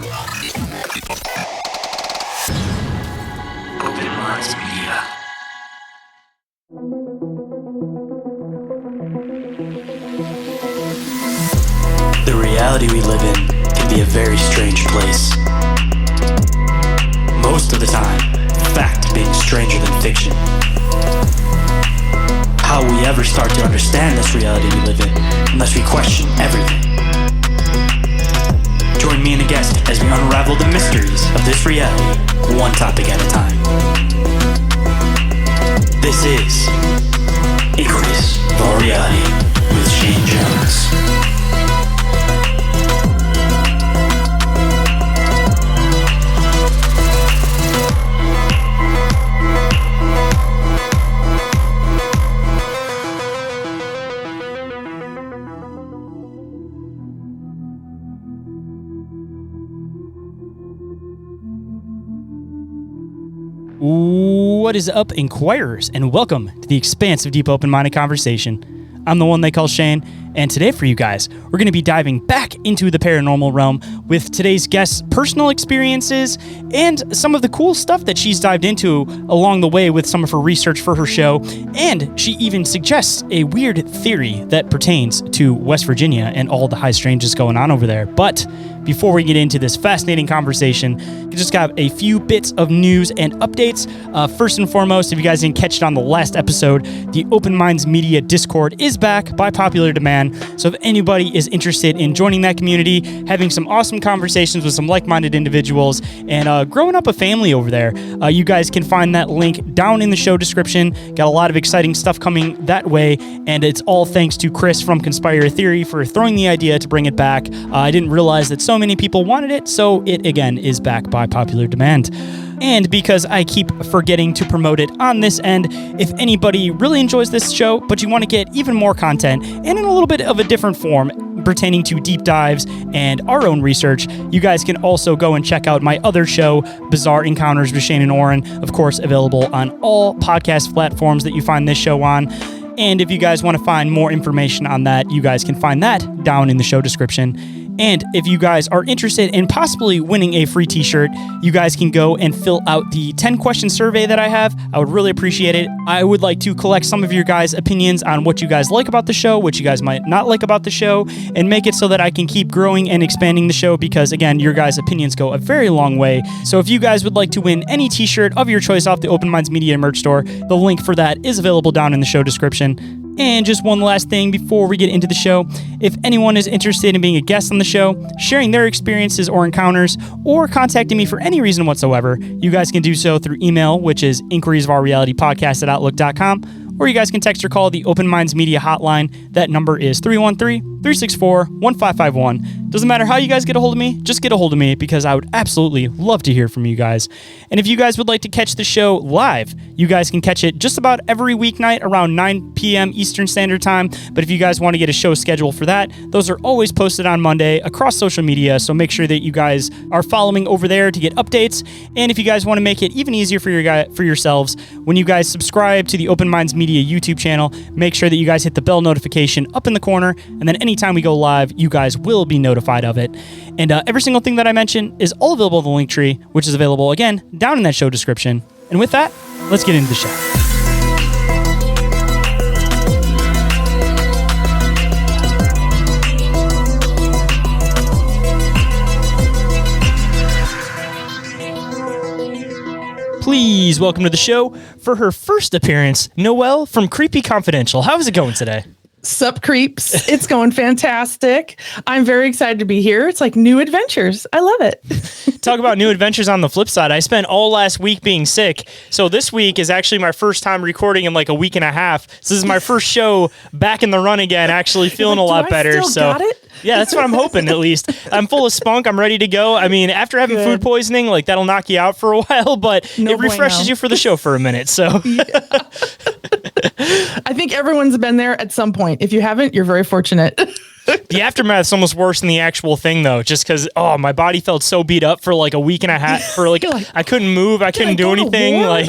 The reality we live in can be a very strange place. Most of the time, fact being stranger than fiction. How will we ever start to understand this reality we live in unless we question everything? Join me and a guest as we unravel the mysteries of this reality, one topic at a time. This is Inquiries of Our Reality with Shayn Jones. What is up, Inquirers, and welcome to the expansive, deep, open-minded conversation. I'm the one they call Shayn, and today for you guys, we're going to be diving back into the paranormal realm with today's guest's personal experiences and some of the cool stuff that she's dived into along the way with some of her research for her show, and she even suggests a weird theory that pertains to West Virginia and all the high strangeness going on over there. But before we get into this fascinating conversation, we just got a few bits of news and updates. First and foremost, if you guys didn't catch it on the last episode, the Open Minds Media Discord is back by popular demand. So if anybody is interested in joining that community, having some awesome conversations with some like-minded individuals, and growing up a family over there, you guys can find that link down in the show description. Got a lot of exciting stuff coming that way, and it's all thanks to Chris from Conspire Theory for throwing the idea to bring it back. I didn't realize that so many people wanted it, so it again is back by popular demand. And because I keep forgetting to promote it on this end, if anybody really enjoys this show, but you want to get even more content and in a little bit of a different form pertaining to deep dives and our own research, you guys can also go and check out my other show, Bizarre Encounters with Shayn Orin, of course, available on all podcast platforms that you find this show on. And if you guys want to find more information on that, you guys can find that down in the show description. And if you guys are interested in possibly winning a free t-shirt, you guys can go and fill out the 10-question survey that I have. I would really appreciate it. I would like to collect some of your guys' opinions on what you guys like about the show, what you guys might not like about the show, and make it so that I can keep growing and expanding the show because, again, your guys' opinions go a very long way. So if you guys would like to win any t-shirt of your choice off the Open Minds Media merch store, the link for that is available down in the show description. And just one last thing before we get into the show. If anyone is interested in being a guest on the show, sharing their experiences or encounters, or contacting me for any reason whatsoever, you guys can do so through email, which is inquiriesofourrealitypodcast@outlook.com, or you guys can text or call the Open Minds Media hotline. That number is 313-364-1551. Doesn't matter how you guys get a hold of me, just get a hold of me because I would absolutely love to hear from you guys. And if you guys would like to catch the show live, you guys can catch it just about every weeknight around 9 p.m. Eastern Standard Time. But if you guys want to get a show schedule for that, those are always posted on Monday across social media. So make sure that you guys are following over there to get updates. And if you guys want to make it even easier for yourselves, when you guys subscribe to the Open Minds Media YouTube channel, make sure that you guys hit the bell notification up in the corner, and then anytime we go live, you guys will be notified of it. And every single thing that I mention is all available in the link tree, which is available again down in that show description. And with that, let's get into the show. Please welcome to the show, for her first appearance, Noelle from Creepy Confidential. How's it going today? Sup, creeps. It's going fantastic. I'm very excited to be here. It's like new adventures. I love it. Talk about new adventures on the flip side. I spent all last week being sick. So this week is actually my first time recording in like a week and a half. So this is my first show back in the run again, actually feeling a lot better. Got it? Yeah, that's what I'm hoping, at least. I'm full of spunk. I'm ready to go. I mean, after having food poisoning, like that'll knock you out for a while, but it refreshes you for the show for a minute. So yeah. I think everyone's been there at some point. If you haven't, you're very fortunate. The aftermath's almost worse than the actual thing, though, just because, my body felt so beat up for like a week and a half. For like, I couldn't move. I couldn't do anything. Like,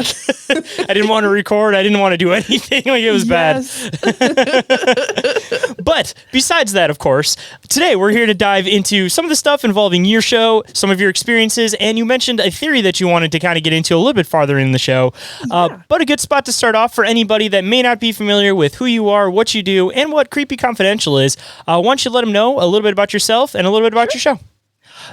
I didn't want to record. I didn't want to do anything. Like, it was bad. But besides that, of course, today we're here to dive into some of the stuff involving your show, some of your experiences, and you mentioned a theory that you wanted to kind of get into a little bit farther in the show. But a good spot to start off for anybody that may not be familiar with who you are, what you do, and what Creepy Confidential is. Why don't you let them know a little bit about yourself and a little bit about your show?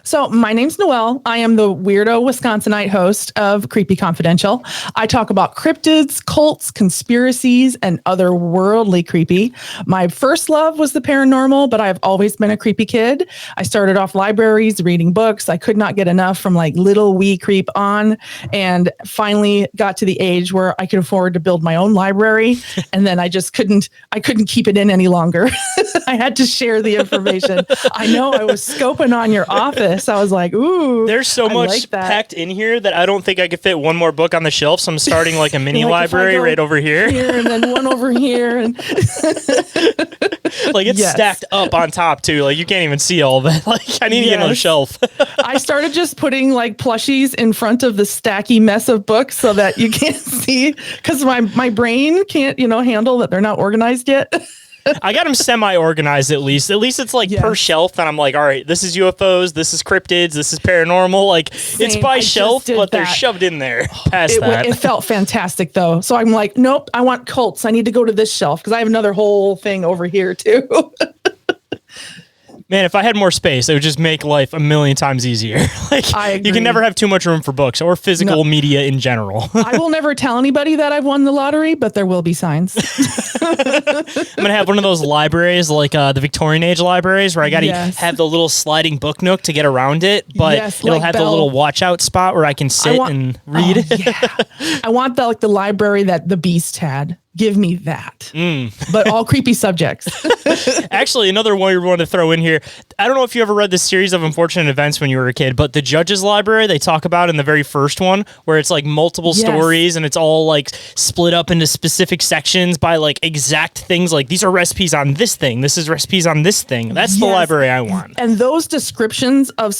So my name's Noelle. I am the weirdo Wisconsinite host of Creepy Confidential. I talk about cryptids, cults, conspiracies, and otherworldly creepy. My first love was the paranormal, but I've always been a creepy kid. I started off libraries, reading books. I could not get enough from like little wee creep on, and finally got to the age where I could afford to build my own library. And then I couldn't keep it in any longer. I had to share the information. I know I was scoping on your office. I was like, ooh. There's so much like packed in here that I don't think I could fit one more book on the shelf. So I'm starting like a mini library right over here. And then one over here. And like it's stacked up on top too. Like you can't even see all of it. Like I need to get another shelf. I started just putting like plushies in front of the stacky mess of books so that you can't see, because my brain can't, handle that they're not organized yet. I got them semi-organized at least. At least it's like per shelf, and I'm like, all right, this is UFOs, this is cryptids, this is paranormal. Like it's by shelf, but they're shoved in there. Past that, it felt fantastic though. So I'm like, nope, I want cults. I need to go to this shelf because I have another whole thing over here too. Man, if I had more space, it would just make life a million times easier. Like I agree. You can never have too much room for books or physical media in general. I will never tell anybody that I've won the lottery, but there will be signs. I'm gonna have one of those libraries, like the Victorian age libraries, where I gotta have the little sliding book nook to get around it, but it'll have the little watch out spot where I can sit and read. I want the library that the Beast had. Give me that. But all creepy subjects. Actually, another one we want to throw in here. I don't know if you ever read this series of unfortunate events when you were a kid, but the Judge's Library, they talk about in the very first one, where it's like multiple stories and it's all like split up into specific sections by like exact things. Like these are recipes on this thing. This is recipes on this thing. That's the library I want. And those descriptions of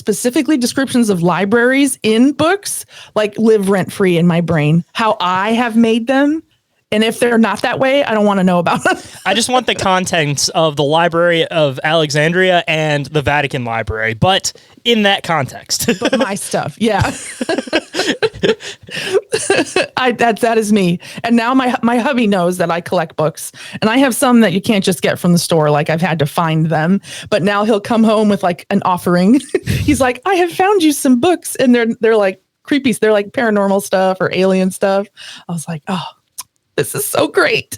libraries in books, like live rent free in my brain. How I have made them. And if they're not that way, I don't want to know about them. I just want the contents of the Library of Alexandria and the Vatican Library, but in that context. But my stuff, yeah. That is me. And now my hubby knows that I collect books. And I have some that you can't just get from the store. Like I've had to find them. But now he'll come home with like an offering. He's like, I have found you some books. And they're like creepy. They're like paranormal stuff or alien stuff. I was like, oh. This is so great.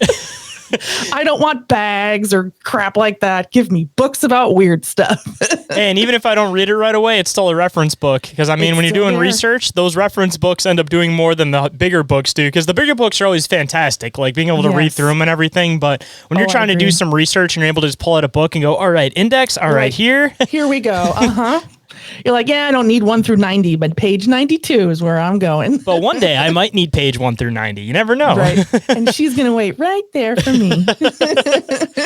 I don't want bags or crap like that. Give me books about weird stuff. And even if I don't read it right away, it's still a reference book. Because, I mean, when you're doing research, those reference books end up doing more than the bigger books do. Because the bigger books are always fantastic, like being able to read through them and everything. But when you're trying to do some research and you're able to just pull out a book and go, all right, index, all right, here. Here we go. Uh-huh. You're like, I don't need 1 through 90, but page 92 is where I'm going. But one day I might need page 1 through 90. You never know. Right. And she's going to wait right there for me.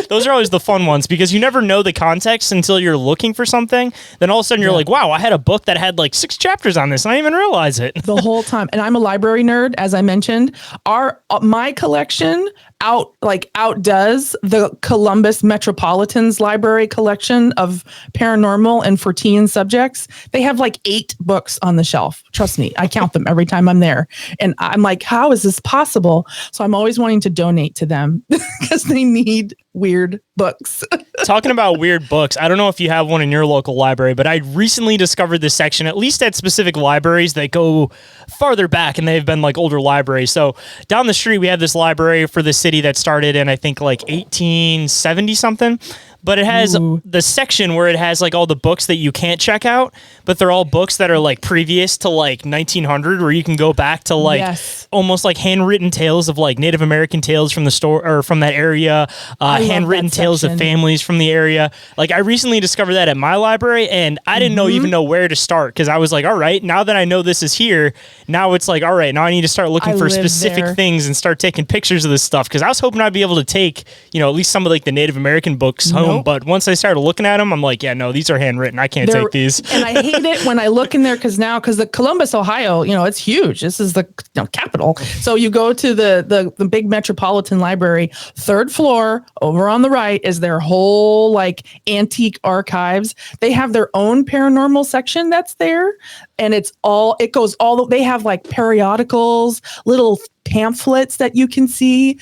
Those are always the fun ones because you never know the context until you're looking for something. Then all of a sudden you're like, wow, I had a book that had like 6 chapters on this and I didn't even realize it. The whole time. And I'm a library nerd, as I mentioned. My collection outdoes the Columbus Metropolitan's library collection of paranormal and Fortean subjects. They have like 8 books on the shelf. Trust me, I count them every time I'm there. And I'm like, how is this possible? So I'm always wanting to donate to them because they need weird books. Talking about weird books, I don't know if you have one in your local library, but I recently discovered this section, at least at specific libraries that go farther back and they've been like older libraries. So down the street, we have this library for the city that started in, I think, like 1870 something. But it has the section where it has like all the books that you can't check out, but they're all books that are like previous to like 1900, where you can go back to like almost like handwritten tales of like Native American tales from the store or from that area, handwritten tales of families from the area. Like I recently discovered that at my library, and I didn't even know where to start because I was like, all right, now that I know this is here, now it's like, all right, now I need to start looking for specific things and start taking pictures of this stuff because I was hoping I'd be able to take, at least some of like the Native American books home them, but once I started looking at them, I'm like, yeah, no, these are handwritten. I can't take these. And I hate it when I look in there because the Columbus, Ohio, it's huge. This is the capital. So you go to the big metropolitan library, third floor over on the right is their whole like antique archives. They have their own paranormal section that's there. And they have like periodicals, little pamphlets that you can see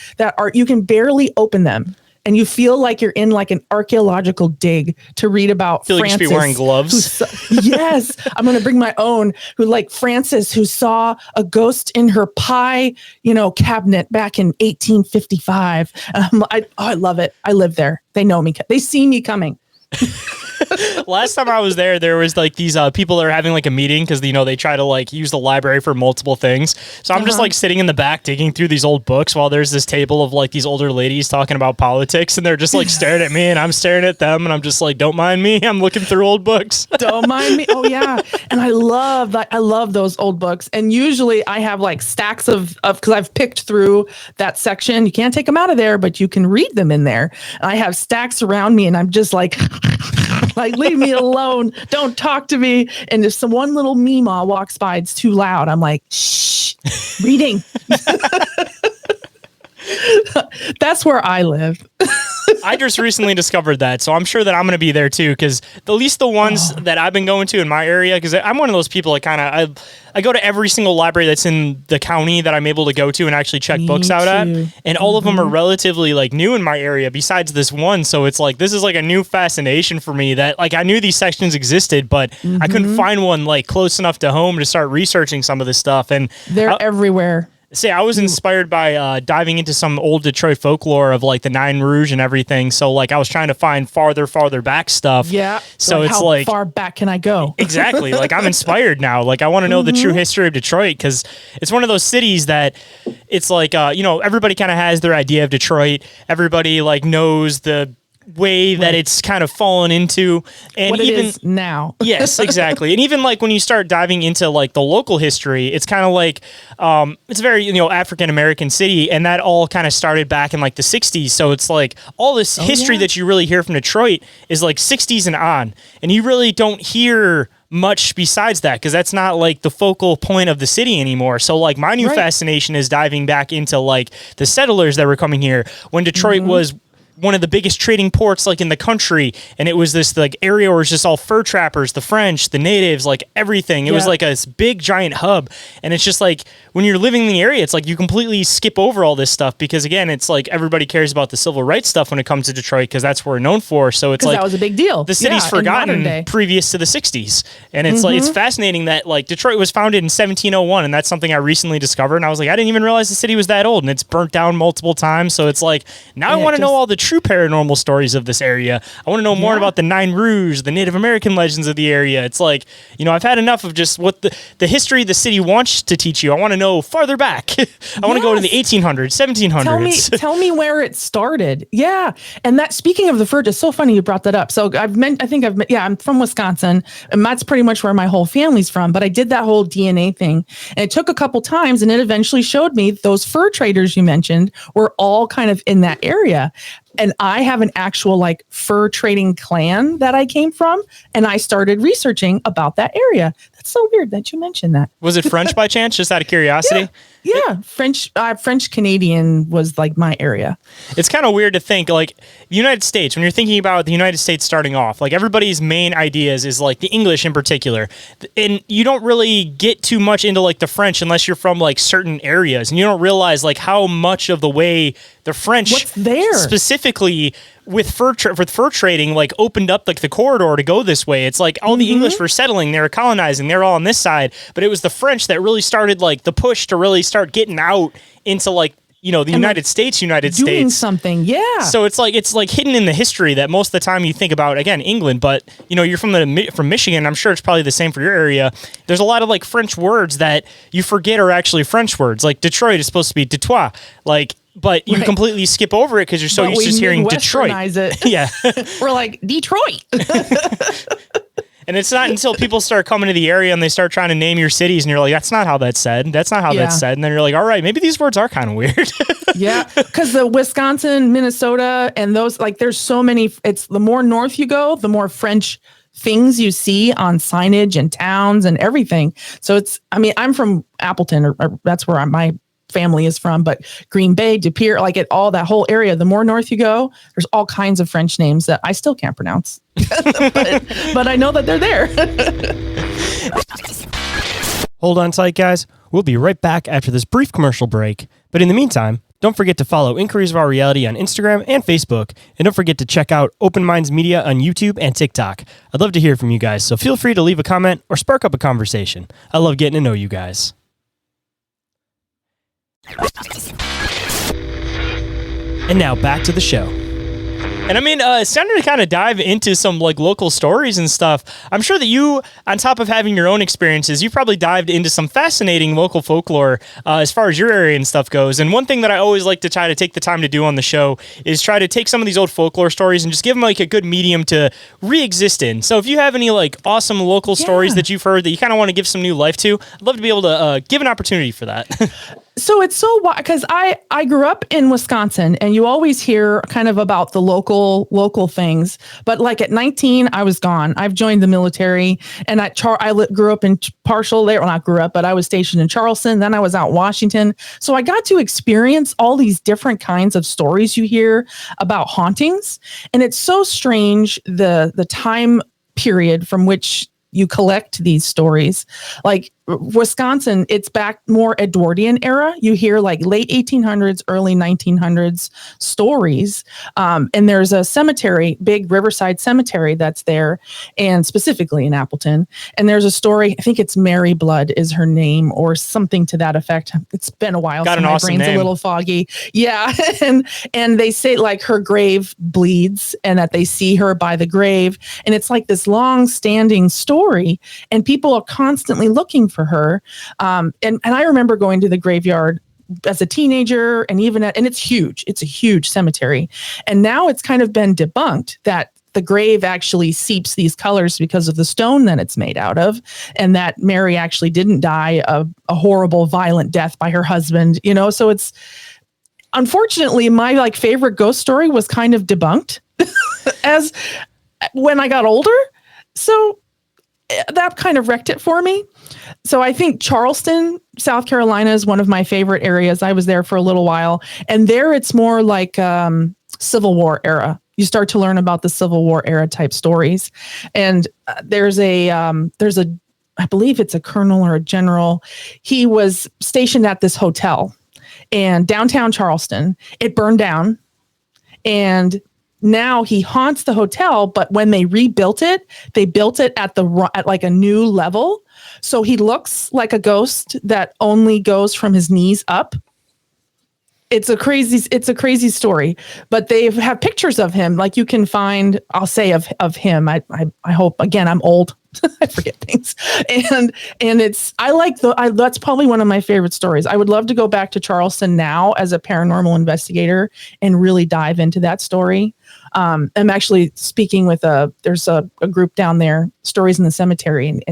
you can barely open them. And you feel like you're in like an archaeological dig to read about Francis. Like you should be wearing gloves. Yes, I'm going to bring my own. Francis, who saw a ghost in her pie, cabinet back in 1855. I love it. I live there. They know me. They see me coming. Last time I was there was like these people that are having like a meeting because they try to like use the library for multiple things. So I'm just like sitting in the back digging through these old books while there's this table of like these older ladies talking about politics, and they're just like staring at me and I'm staring at them, and I'm just like, don't mind me, I'm looking through old books. Don't mind me. Oh yeah. And I love that. I love those old books. And usually I have like stacks of because I've picked through that section. You can't take them out of there, but you can read them in there. And I have stacks around me, and I'm just like like, leave me alone. Don't talk to me. And if one little Meemaw walks by, it's too loud. I'm like, shh, reading. That's where I live. I just recently discovered that, so I'm sure that I'm going to be there too, because at least the ones that I've been going to in my area, because I'm one of those people that I go to every single library that's in the county that I'm able to go to and actually check books out at, and all of them are relatively like new in my area besides this one, so it's like this is like a new fascination for me that like I knew these sections existed, but I couldn't find one like close enough to home to start researching some of this stuff, and they're everywhere. See, I was inspired by diving into some old Detroit folklore of like the Nine Rouge and everything. So like I was trying to find farther back stuff. Yeah. So it's how far back can I go? Exactly. Like I'm inspired now. Like I want to know the true history of Detroit, because it's one of those cities that it's like, everybody kind of has their idea of Detroit. Everybody like knows the way that it's kind of fallen into, and what even it is now. Yes, exactly. And even like when you start diving into like the local history, it's kind of like it's a very African American city, and that all kind of started back in like the 60s. So it's like all this history that you really hear from Detroit is like 60s and on, and you really don't hear much besides that, because that's not like the focal point of the city anymore. So like my new fascination is diving back into like the settlers that were coming here when Detroit was one of the biggest trading ports like in the country, and it was this like area where it's just all fur trappers, the French, the natives, like everything. It was like a big giant hub, and it's just like when you're living in the area, it's like you completely skip over all this stuff, because again, it's like everybody cares about the civil rights stuff when it comes to Detroit, because that's what we're known for. So it's like that was a big deal. The city's forgotten previous to the 60s, and it's like it's fascinating that like Detroit was founded in 1701, and that's something I recently discovered, and I was like, I didn't even realize the city was that old, and it's burnt down multiple times. So it's like now I want to know all the true paranormal stories of this area. I want to know more about the Nine Rouge, the Native American legends of the area. It's like, I've had enough of just what the history the city wants to teach you. I want to know farther back. I want to go to the 1800s, 1700s. Tell me where it started. Yeah. And that, speaking of the fur, it's so funny you brought that up. So I'm from Wisconsin, and that's pretty much where my whole family's from, but I did that whole DNA thing, and it took a couple times, and it eventually showed me those fur traders you mentioned were all kind of in that area. And I have an actual like fur trading clan that I came from, and I started researching about that area. That's so weird that you mentioned that. Was it French by chance, just out of curiosity? Yeah. French Canadian was like my area. It's kind of weird to think like the United States, when you're thinking about the United States starting off, like everybody's main ideas is like the English in particular. And you don't really get too much into like the French unless you're from like certain areas, and you don't realize like how much of the way the French specifically with fur trading like opened up like the corridor to go this way. It's like all the English were settling, they were colonizing, they're all on this side, but it was the French that really started like the push to really start getting out into like the United States doing something. So it's like hidden in the history that most of the time you think about, again, England, but you're from Michigan. I'm sure it's probably the same for your area. There's a lot of like French words that you forget are actually French words. Like Detroit is supposed to be Detroit, but you completely skip over it because you're so used to hearing Detroit. It. Yeah. We're like Detroit. And it's not until people start coming to the area and they start trying to name your cities and you're like, that's not how that's said. That's not how that's said. And then you're like, all right, maybe these words are kind of weird. Yeah. Because the Wisconsin, Minnesota, and those, like, there's so many. It's the more north you go, the more French things you see on signage and towns and everything. So I'm from Appleton, or that's where my family is from, but Green Bay, De Pere, like all that whole area, the more north you go, there's all kinds of French names that I still can't pronounce, but I know that they're there. Hold on tight, guys. We'll be right back after this brief commercial break. But in the meantime, don't forget to follow Inquiries of Our Reality on Instagram and Facebook. And don't forget to check out Open Minds Media on YouTube and TikTok. I'd love to hear from you guys, so feel free to leave a comment or spark up a conversation. I love getting to know you guys. And now back to the show. And I mean, it's time to kind of dive into some like local stories and stuff. I'm sure that you, on top of having your own experiences, you probably dived into some fascinating local folklore as far as your area and stuff goes. And one thing that I always like to try to take the time to do on the show is try to take some of these old folklore stories and just give them like a good medium to re-exist in. So if you have any like awesome local stories that you've heard that you kind of want to give some new life to, I'd love to be able to give an opportunity for that. So it's so wild because I grew up in Wisconsin, and you always hear kind of about the local things. But like at 19, I was gone. I've joined the military, and I grew up in partial there. Well, not grew up, but I was stationed in Charleston. Then I was out in Washington. So I got to experience all these different kinds of stories you hear about hauntings. And it's so strange, the time period from which you collect these stories. Like Wisconsin, it's back more Edwardian era. You hear like late 1800s, early 1900s stories. And there's a cemetery, big Riverside Cemetery that's there, and specifically in Appleton. And there's a story, I think it's Mary Blood is her name or something to that effect. It's been a while, Got so an my awesome brain's name. a little foggy. Yeah. and they say like her grave bleeds and that they see her by the grave. And it's like this long standing story, and people are constantly looking for her. And I remember going to the graveyard as a teenager, and and it's huge. It's a huge cemetery. And now it's kind of been debunked that the grave actually seeps these colors because of the stone that it's made out of, and that Mary actually didn't die a horrible, violent death by her husband, So it's, unfortunately, my like favorite ghost story was kind of debunked as when I got older. So that kind of wrecked it for me. So I think Charleston, South Carolina is one of my favorite areas. I was there for a little while, and there it's more like Civil War era. You start to learn about the Civil War era type stories. And there's I believe it's a colonel or a general. He was stationed at this hotel in downtown Charleston. It burned down, and now he haunts the hotel, but when they rebuilt it, they built it at like a new level. So he looks like a ghost that only goes from his knees up. It's a crazy story, but they have pictures of him. Like you can find, I'll say of him. I hope, again, I'm old. I forget things. And that's probably one of my favorite stories. I would love to go back to Charleston now as a paranormal investigator and really dive into that story. I'm actually speaking with there's a group down there, Stories in the Cemetery. And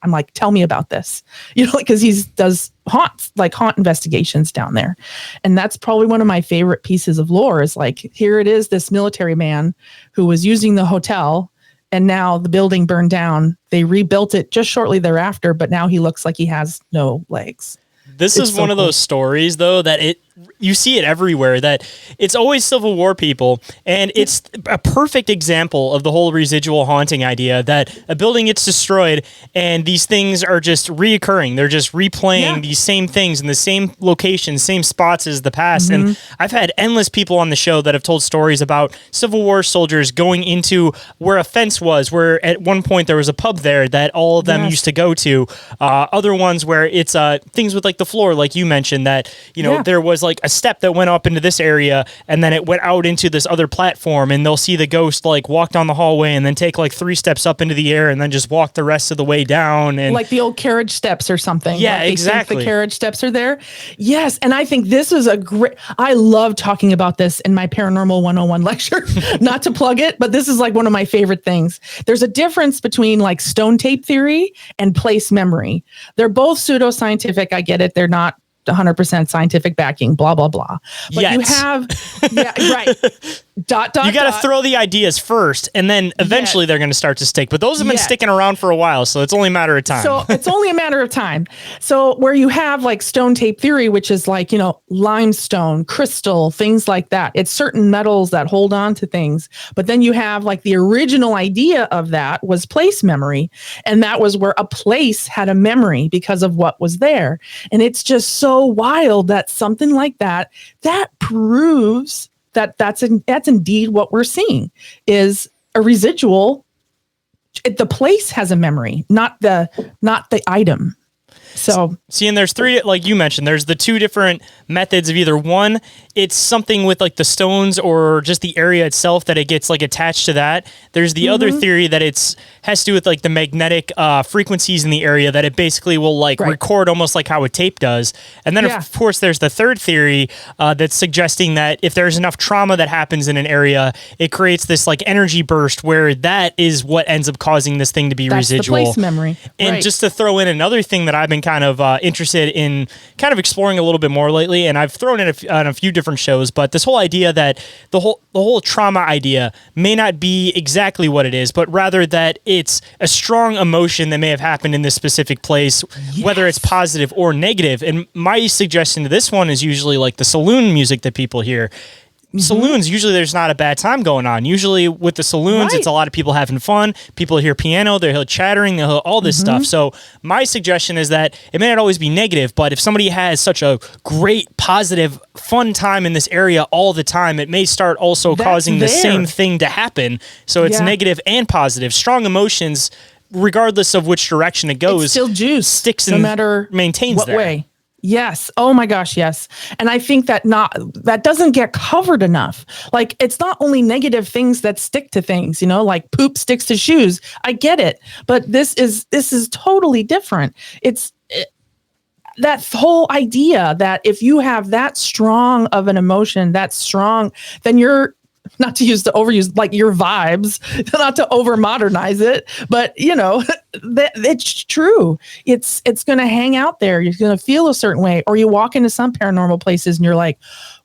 I'm like, tell me about this, because he does haunt investigations down there. And that's probably one of my favorite pieces of lore is like, here it is, this military man who was using the hotel, and now the building burned down. They rebuilt it just shortly thereafter, but now he looks like he has no legs. This is one of those stories, though, that you see it everywhere, that it's always Civil War people, and it's a perfect example of the whole residual haunting idea, that a building gets destroyed, and these things are just reoccurring. They're just replaying these same things in the same locations, same spots as the past. Mm-hmm. And I've had endless people on the show that have told stories about Civil War soldiers going into where a fence was, where at one point there was a pub there that all of them used to go to. Other ones where it's things with like the floor, like you mentioned, that, there was like a step that went up into this area and then it went out into this other platform, and they'll see the ghost like walk down the hallway and then take like 3 steps up into the air and then just walk the rest of the way down. And like the old carriage steps or something. Yeah, like they exactly. think the carriage steps are there. Yes. And I think this is I love talking about this in my Paranormal 101 lecture, not to plug it, but this is like one of my favorite things. There's a difference between like stone tape theory and place memory. They're both pseudoscientific. I get it. They're not 100% scientific backing, blah, blah, blah. But you have, yeah, right. You got to throw the ideas first, and then eventually they're going to start to stick. But those have been sticking around for a while, so it's only a matter of time. So it's only a matter of time. So where you have like stone tape theory, which is like, limestone, crystal, things like that. It's certain metals that hold on to things. But then you have like the original idea of that was place memory. And that was where a place had a memory because of what was there. And it's just so wild that something like that proves that's indeed what we're seeing is a residual. The place has a memory, not the item. So see, and there's 3, like you mentioned, there's the 2 different methods of either one, it's something with like the stones or just the area itself that it gets like attached to that. There's the other theory that has to do with like the magnetic frequencies in the area that it basically will like record almost like how a tape does. And then of course there's the third theory that's suggesting that if there's enough trauma that happens in an area, it creates this like energy burst where that is what ends up causing this thing to be residual. The place memory. And just to throw in another thing that I've been kind of interested in kind of exploring a little bit more lately, and I've thrown in on a few different shows, but this whole idea that the whole trauma idea may not be exactly what it is, but rather that it's a strong emotion that may have happened in this specific place, whether it's positive or negative. And my suggestion to this one is usually like the saloon music that people hear. Saloons, usually there's not a bad time going on. Usually with the saloons, it's a lot of people having fun. People hear piano, they'll hear chattering, they'll hear all this stuff. So my suggestion is that it may not always be negative, but if somebody has such a great, positive, fun time in this area all the time, it may start also causing the same thing to happen. So it's negative and positive. Strong emotions, regardless of which direction it goes, it's still juice, sticks no and matter maintains what there. way. Yes. Oh my gosh. Yes. And I think that doesn't get covered enough. Like it's not only negative things that stick to things, like poop sticks to shoes. I get it. But this is totally different. That whole idea that if you have that strong of an emotion, that strong, then you're, not to use the overuse, like your vibes, not to over modernize it, but it's true. It's going to hang out there. You're going to feel a certain way, or you walk into some paranormal places and you're like,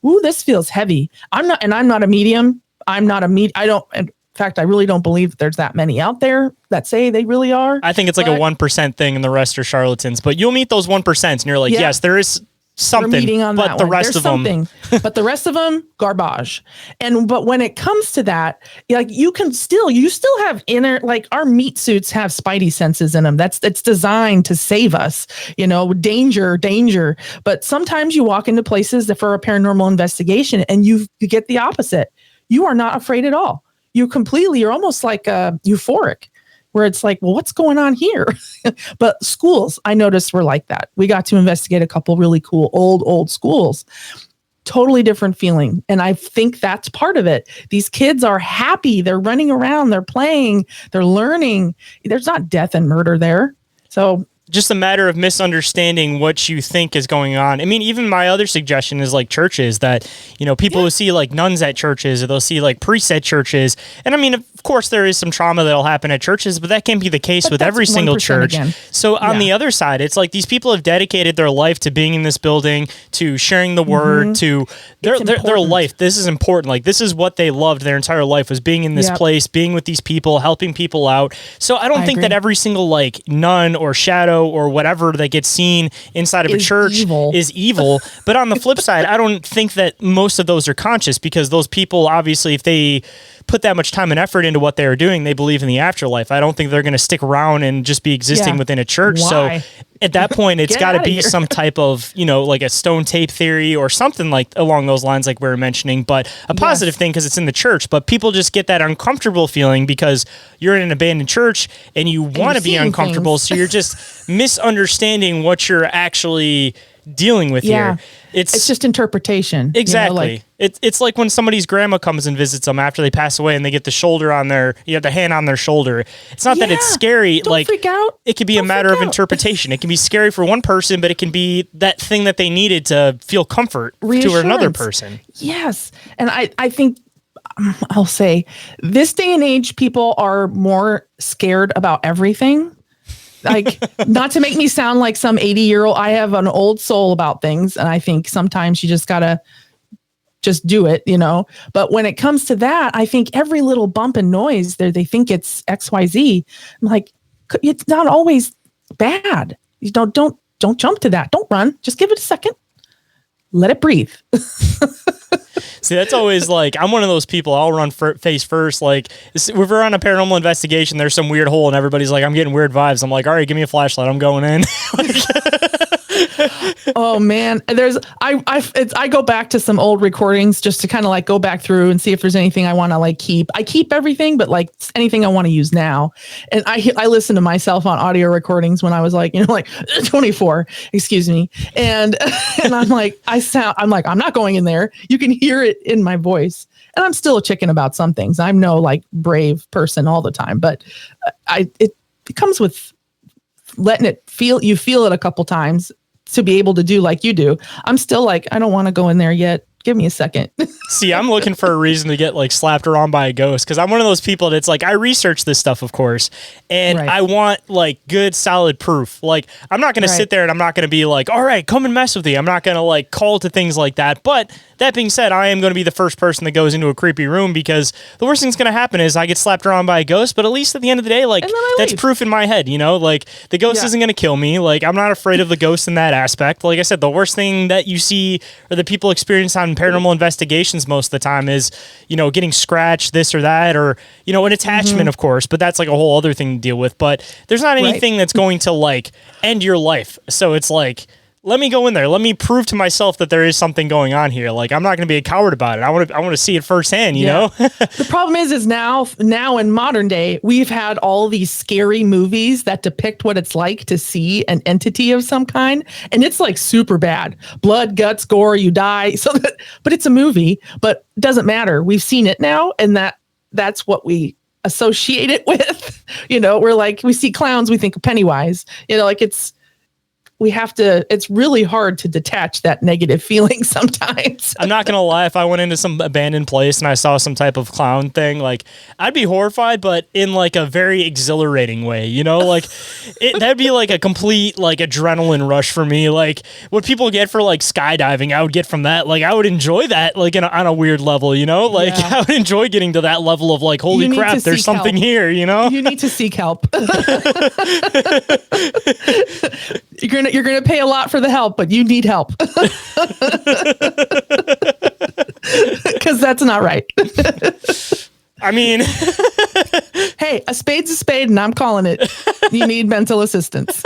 ooh, this feels heavy. I'm not a medium. In fact, I really don't believe that there's that many out there that say they really are. I think it's like a 1% thing and the rest are charlatans, but you'll meet those 1% and you're like, yes, there is something, on but the rest of them, but the rest of them, garbage. But when it comes to that, like you still have inner, like our meat suits have spidey senses in them. It's designed to save us, danger. But sometimes you walk into places for a paranormal investigation and you get the opposite. You are not afraid at all. You're almost like euphoric. Where it's like, well, what's going on here? But schools, I noticed, were like that. We got to investigate a couple really cool old schools. Totally different feeling. And I think that's part of it. These kids are happy. They're running around. They're playing. They're learning. There's not death and murder there. So just a matter of misunderstanding what you think is going on. I mean, even my other suggestion is like churches that, people who see like nuns at churches, or they'll see like priests at churches. And I mean, of course, there is some trauma that'll happen at churches, but that can't be the case with every single church. Again. So on the other side, it's like these people have dedicated their life to being in this building, to sharing the word, to their life. This is important. Like this is what they loved their entire life, was being in this place, being with these people, helping people out. So I don't think that every single like nun or shadow or whatever that gets seen inside of a church is evil. But on the flip side, I don't think that most of those are conscious, because those people, obviously, if they put that much time and effort into what they are doing, they believe in the afterlife. I don't think they're going to stick around and just be existing within a church. Why? So at that point, it's got to be some type of, like a stone tape theory or something like along those lines, like we were mentioning, but a positive thing because it's in the church. But people just get that uncomfortable feeling because you're in an abandoned church and you want to be uncomfortable. So you're just misunderstanding what you're actually dealing with Yeah. here. It's just interpretation. Exactly. It's like when somebody's grandma comes and visits them after they pass away and they get the shoulder on their, the hand on their shoulder. It's not that it's scary. Don't freak out. It could be a matter of interpretation. It can be scary for one person, but it can be that thing that they needed to feel comfort to another person. Yes. And I think I'll say this day and age, people are more scared about everything. Like, not to make me sound like some 80-year-old, I have an old soul about things. And I think sometimes you just gotta just do it, but when it comes to that, I think every little bump and noise there, they think it's XYZ. I'm like, it's not always bad. You don't jump to that. Don't run. Just give it a second. Let it breathe. See, that's always like, I'm one of those people, I'll run face first. Like, if we're on a paranormal investigation, there's some weird hole and everybody's like, I'm getting weird vibes. I'm like, all right, give me a flashlight. I'm going in. Oh man, I go back to some old recordings just to kind of like go back through and see if there's anything I want to like keep. I keep everything, but like anything I want to use now. And I listen to myself on audio recordings when I was like, like 24, excuse me. And I'm like, I'm not going in there. You can hear it in my voice. And I'm still a chicken about some things. I'm no like brave person all the time, but it comes with letting it feel it a couple times to be able to do like you do. I'm still like, I don't want to go in there yet. Give me a second. See, I'm looking for a reason to get like slapped around by a ghost, because I'm one of those people that's like, I research this stuff, of course, and I want like good, solid proof. Like, I'm not going to sit there and I'm not going to be like, all right, come and mess with me. I'm not going to like call to things like that. But that being said, I am going to be the first person that goes into a creepy room, because the worst thing's going to happen is I get slapped around by a ghost. But at least at the end of the day, like, that's proof in my head, like the ghost isn't going to kill me. Like, I'm not afraid of the ghost in that aspect. Like I said, the worst thing that you see or that people experience on paranormal investigations most of the time is, getting scratched, this or that, or, an attachment, of course, but that's like a whole other thing to deal with. But there's not anything that's going to like end your life. So it's like, let me go in there. Let me prove to myself that there is something going on here. Like, I'm not going to be a coward about it. I want to see it firsthand, you know? The problem is now in modern day, we've had all these scary movies that depict what it's like to see an entity of some kind. And it's like super bad. Blood, guts, gore, you die. But it's a movie, but it doesn't matter. We've seen it now. And that's what we associate it with. We're like, we see clowns, we think of Pennywise, like it's really hard to detach that negative feeling sometimes. I'm not going to lie. If I went into some abandoned place and I saw some type of clown thing, like, I'd be horrified, but in like a very exhilarating way, like that'd be like a complete like adrenaline rush for me. Like what people get for like skydiving, I would get from that. Like I would enjoy that like on a weird level, like I would enjoy getting to that level of like, holy crap, there's something here, You need to seek help. You're gonna pay a lot for the help, but you need help because that's not right. I mean, hey, a spade's a spade, and I'm calling it. You need mental assistance.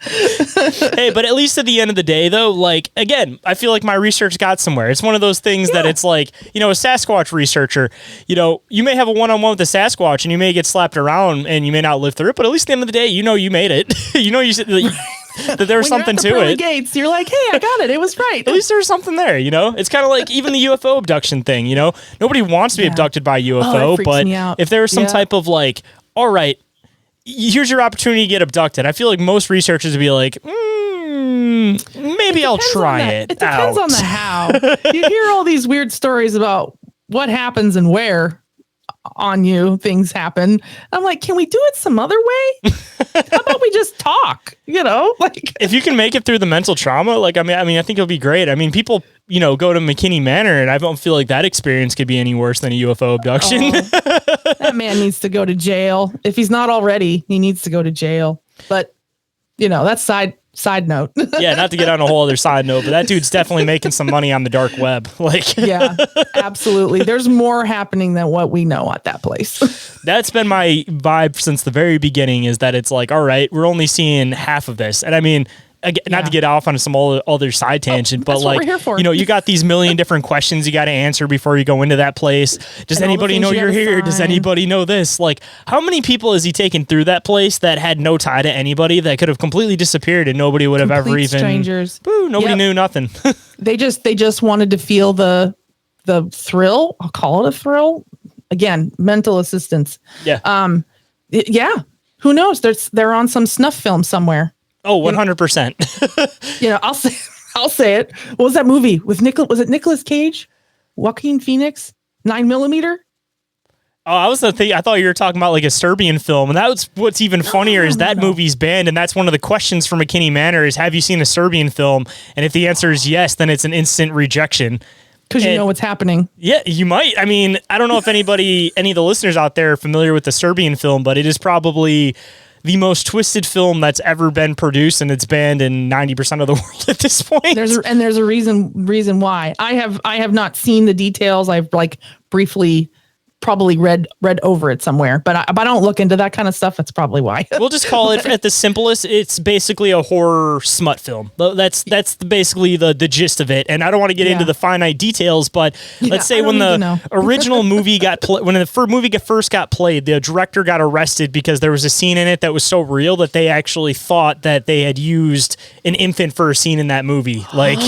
Hey, but at least at the end of the day, though, like, again, I feel like my research got somewhere. It's one of those things that it's like, a Sasquatch researcher, you may have a one-on-one with the Sasquatch and you may get slapped around and you may not live through it, but at least at the end of the day, you made it. That there was something to it. Gates, you're like, hey, I got it. It was right. At least there was something there, It's kind of like even the UFO abduction thing, Nobody wants to be abducted by a UFO, but if there was some type of like, all right, here's your opportunity to get abducted. I feel like most researchers would be like, maybe I'll try it. It depends on the how. You hear all these weird stories about what happens and where on you things happen. I'm like, can we do it some other way? How about we just talk? Like if you can make it through the mental trauma, like I think it'll be great. I mean, people, go to McKinney Manor, and I don't feel like that experience could be any worse than a UFO abduction. That man needs to go to jail. If he's not already, he needs to go to jail. But that's side note. Yeah, not to get on a whole other side note, but that dude's definitely making some money on the dark web. Like, yeah, absolutely. There's more happening than what we know at that place. That's been my vibe since the very beginning, is that it's like, all right, we're only seeing half of this. And I mean, again, not to get off on some other side tangent, but that's what like, we're here for. you know, you got these million different questions you got to answer before you go into that place. Does And all the anybody things know you you're gotta here? Does sign. anybody know this? Like, how many people has he taken through that place that had no tie to anybody that could have completely disappeared and nobody would have ever Complete even strangers. Boo, nobody Yep. knew nothing. They just wanted to feel the thrill. I'll call it a thrill. Again, mental assistance. Yeah. Yeah. Who knows? They're on some snuff film somewhere. Oh, 100%. You know, I'll say it. What was that movie with was it Nicolas Cage? Joaquin Phoenix? 9mm? Oh, I was I thought you were talking about like a Serbian film, and that's what's even funnier is that movie's banned, and that's one of the questions from McKinney Manor is, have you seen a Serbian film? And if the answer is yes, then it's an instant rejection. Because you know what's happening. Yeah, you might. I mean, I don't know if any of the listeners out there are familiar with the Serbian film, but it is probably the most twisted film that's ever been produced, and it's banned in 90% of the world at this point. There's a reason why. I have not seen the details. I've like briefly probably read over it somewhere, but if I don't look into that kind of stuff, that's probably why. We'll just call it at the simplest. It's basically a horror smut film. That's basically the gist of it. And I don't want to get into the finite details, but let's say when the original movie when the movie first got played, the director got arrested because there was a scene in it that was so real that they actually thought that they had used an infant for a scene in that movie. Like,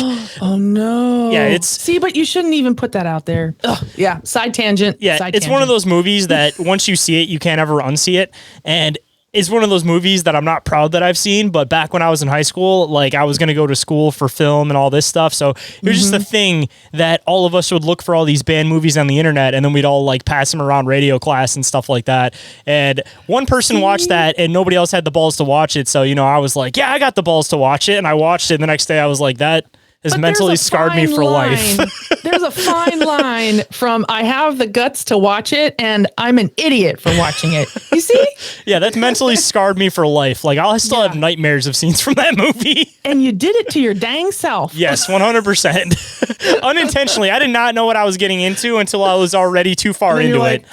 oh no. Yeah, but you shouldn't even put that out there. Ugh, yeah, side tangent. Yeah, it's one of those movies that once you see it, you can't ever unsee it. And it's one of those movies that I'm not proud that I've seen, but back when I was in high school, like I was going to go to school for film and all this stuff. So it was just a thing that all of us would look for all these banned movies on the internet, and then we'd all like pass them around radio class and stuff like that. And one person watched that and nobody else had the balls to watch it. So, you know, I was like, yeah, I got the balls to watch it. And I watched it. And the next day I was like, that has mentally scarred me for life. There's a fine line from I have the guts to watch it and I'm an idiot for watching it. You see? Yeah, that mentally scarred me for life. Like I'll still have nightmares of scenes from that movie. And you did it to your dang self. Yes, 100%. Unintentionally. I did not know what I was getting into until I was already too far into it.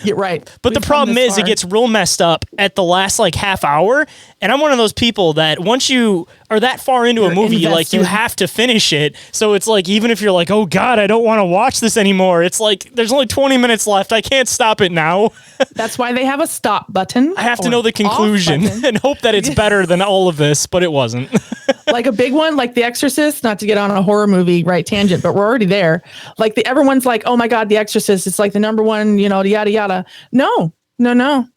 You're right. But the problem is it gets real messed up at the last like half hour. And I'm one of those people that once you are that far into a movie, invested. like you have to finish it. So it's like, even if you're like, oh God, I don't want to watch this anymore. It's like, there's only 20 minutes left. I can't stop it now. That's why they have a stop button. I have to know the conclusion and hope that it's better than all of this, but it wasn't. Like a big one, like The Exorcist, not to get on a horror movie, tangent, but we're already there. Like everyone's like, oh my God, The Exorcist, it's like the number one, yada, yada. No.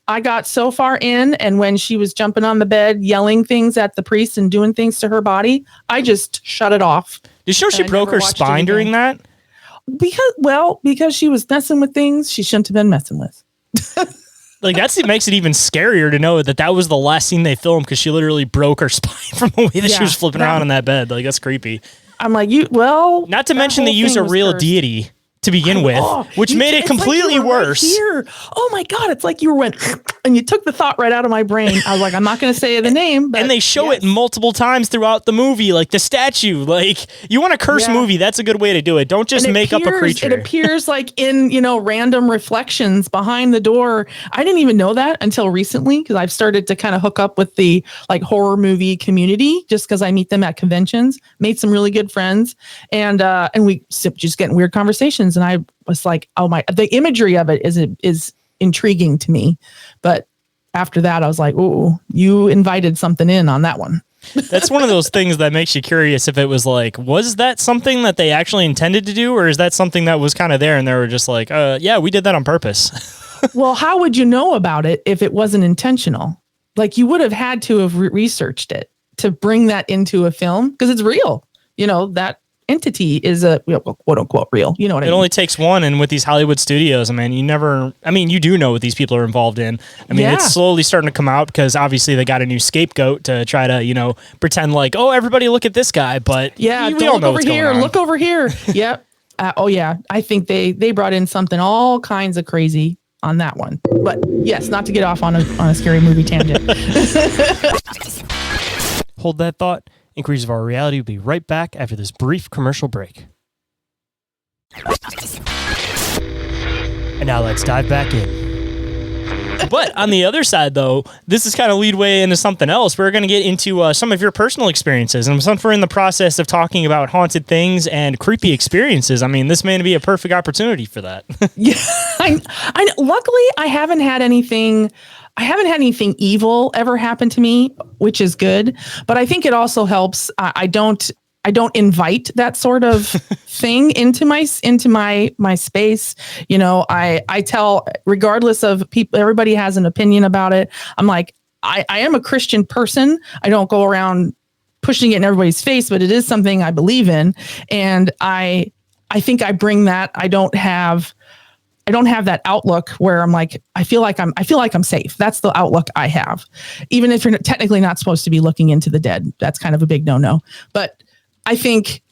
I got so far in, and when she was jumping on the bed, yelling things at the priest and doing things to her body, I just shut it off. Did you know she broke her spine during that? Because she was messing with things she shouldn't have been messing with. Like it makes it even scarier to know that was the last scene they filmed, because she literally broke her spine from the way that she was flipping around in that bed. Like that's creepy. I'm like, not to mention they use a real deity to begin with, which made it completely worse. Right, oh my God, it's like you went and you took the thought right out of my brain. I was like, I'm not going to say the name. But and they show it multiple times throughout the movie, like the statue. Like, you want a curse movie, that's a good way to do it. Don't just make up a creature. It appears like in, random reflections behind the door. I didn't even know that until recently, because I've started to kind of hook up with the like horror movie community just because I meet them at conventions, made some really good friends, and we just get in weird conversations. And I was like, oh my, the imagery of it is intriguing to me. But after that, I was like, oh, you invited something in on that one. That's one of those things that makes you curious if it was like, was that something that they actually intended to do? Or is that something that was kind of there and they were just like, yeah, we did that on purpose. Well, how would you know about it if it wasn't intentional? Like you would have had to have researched it to bring that into a film, because it's real. That entity is a quote unquote real. You know what I mean? It only takes one, and with these Hollywood studios, you do know what these people are involved in. It's slowly starting to come out because obviously they got a new scapegoat to try to, pretend like, oh, everybody look at this guy, but we all know what's going on. Look over here. Yep. I think they brought in something all kinds of crazy on that one. But yes, not to get off on a scary movie tangent. Hold that thought. Inquiries of Our Reality will be right back after this brief commercial break. And now let's dive back in. But on the other side, though, this is kind of lead way into something else. We're going to get into some of your personal experiences. And since we're in the process of talking about haunted things and creepy experiences, I mean, this may be a perfect opportunity for that. Yeah, luckily, I haven't had anything evil ever happen to me, which is good. But I think it also helps. I don't invite that sort of thing into my space. You know, I tell, regardless of people, everybody has an opinion about it. I'm like, I am a Christian person. I don't go around pushing it in everybody's face, but it is something I believe in. And I think I bring that. I don't have that outlook where I'm like, I feel like I'm safe. That's the outlook I have. Even if you're technically not supposed to be looking into the dead, that's kind of a big no-no. But I think